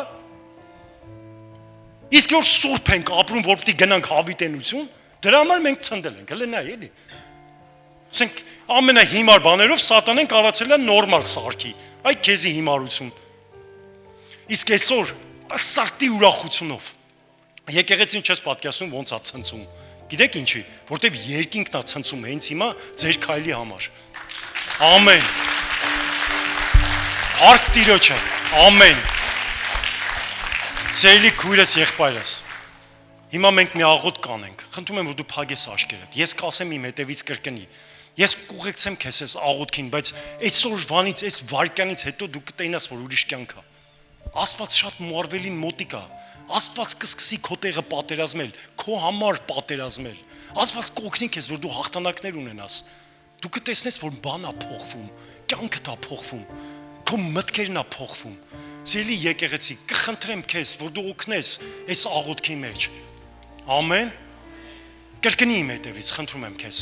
Իսկ որ սուրբ ենք ապրում, որ պիտի գնանք հավիտենություն, դրա համար մենք ցնդել ենք, հələ նայ էլի։ Ասենք ամենահիմար բաներով սատանեն կարացել է նորմալ սարքի, այ քեզի հիմարություն։ Իսկ այսօր սարտի ուրախությունով եկեղեցին չես պատկերացնում ոնց է ցնցում։ Գիտեք ինչի, որտեվ երկինքն է ցնցում հենց հիմա ձեր քայլի համար։ Ամեն։ Հարկ Տիրոջը, ամեն։ Սիրելի քույրս, եղբայրս, հիմա մենք մի աղոթք կանենք, խնդրում եմ, որ դու փագես աշկերտդ, ես կասեմ իմ հետևից կրկնի, ես կուղեկցեմ քեզ այս աղոթքին, բայց այսօրվանից, այս վարքյանից հետո դու կտենաս, որ ուրիշ կյանք է։ Աստված շատ մարվելին մոտիկ է, Աստված կսկսի քո տեղը պատերազմել, քո համար պատերազմել, Աստված կօգնի քեզ, որ դու հաղթանակներ ունենաս, դու կտեսնես, որ բանն է փոխվում, կյանքդ է փոխվում, քո մտքերն է փոխվում։ Սիրելի եկեղեցի, կխնդրեմ քեզ, որ դու օգնես այս աղոթքի մեջ։ Ամեն։ Կրկնի իմ հետևից, խնդրում եմ քեզ։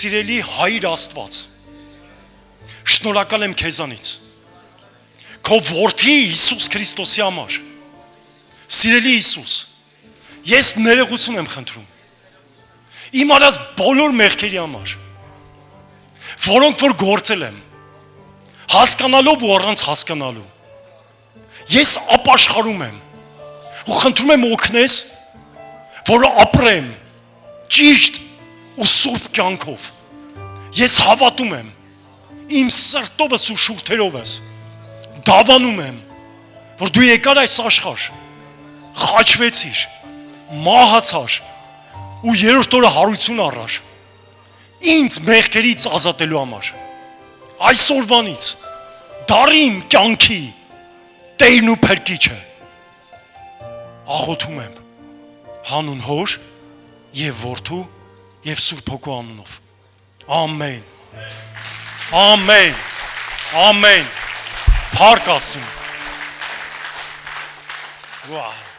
Սիրելի Հայր Աստված, շնորհակալ եմ քեզանից։ քո որդի Հիսուս Քրիստոսի համար։ Սիրելի Հիսուս, ես ներողություն եմ խնդրում իմ արած բոլոր մեղքերի համար, որոնք որ գործել եմ, հասկանալով ու առանց հասկանալու։ Ես ապաշխարում եմ ու խնդրում եմ օգնես, որ ապրեմ ճիշտ ու սուրբ կյանքով։ Ես հավատում եմ, իմ սրտովս ու շուրթերովս դավանում եմ, որ դու եկար այս աշխարհ, խաչվեցիր, մահացար ու երրորդ օրը հարություն առար ինձ մեղքերից ազատելու համար։ Այսօրվանից դառի իմ կյանքի Տերն ու Փրկիչը։ Աղոթում եմ հանուն Հոր եւ Որդու եւ Սուրբ Հոգու անունով։ Ամեն։ Ամեն։ Ամեն։ Փառք Աստծուն։ Վաու։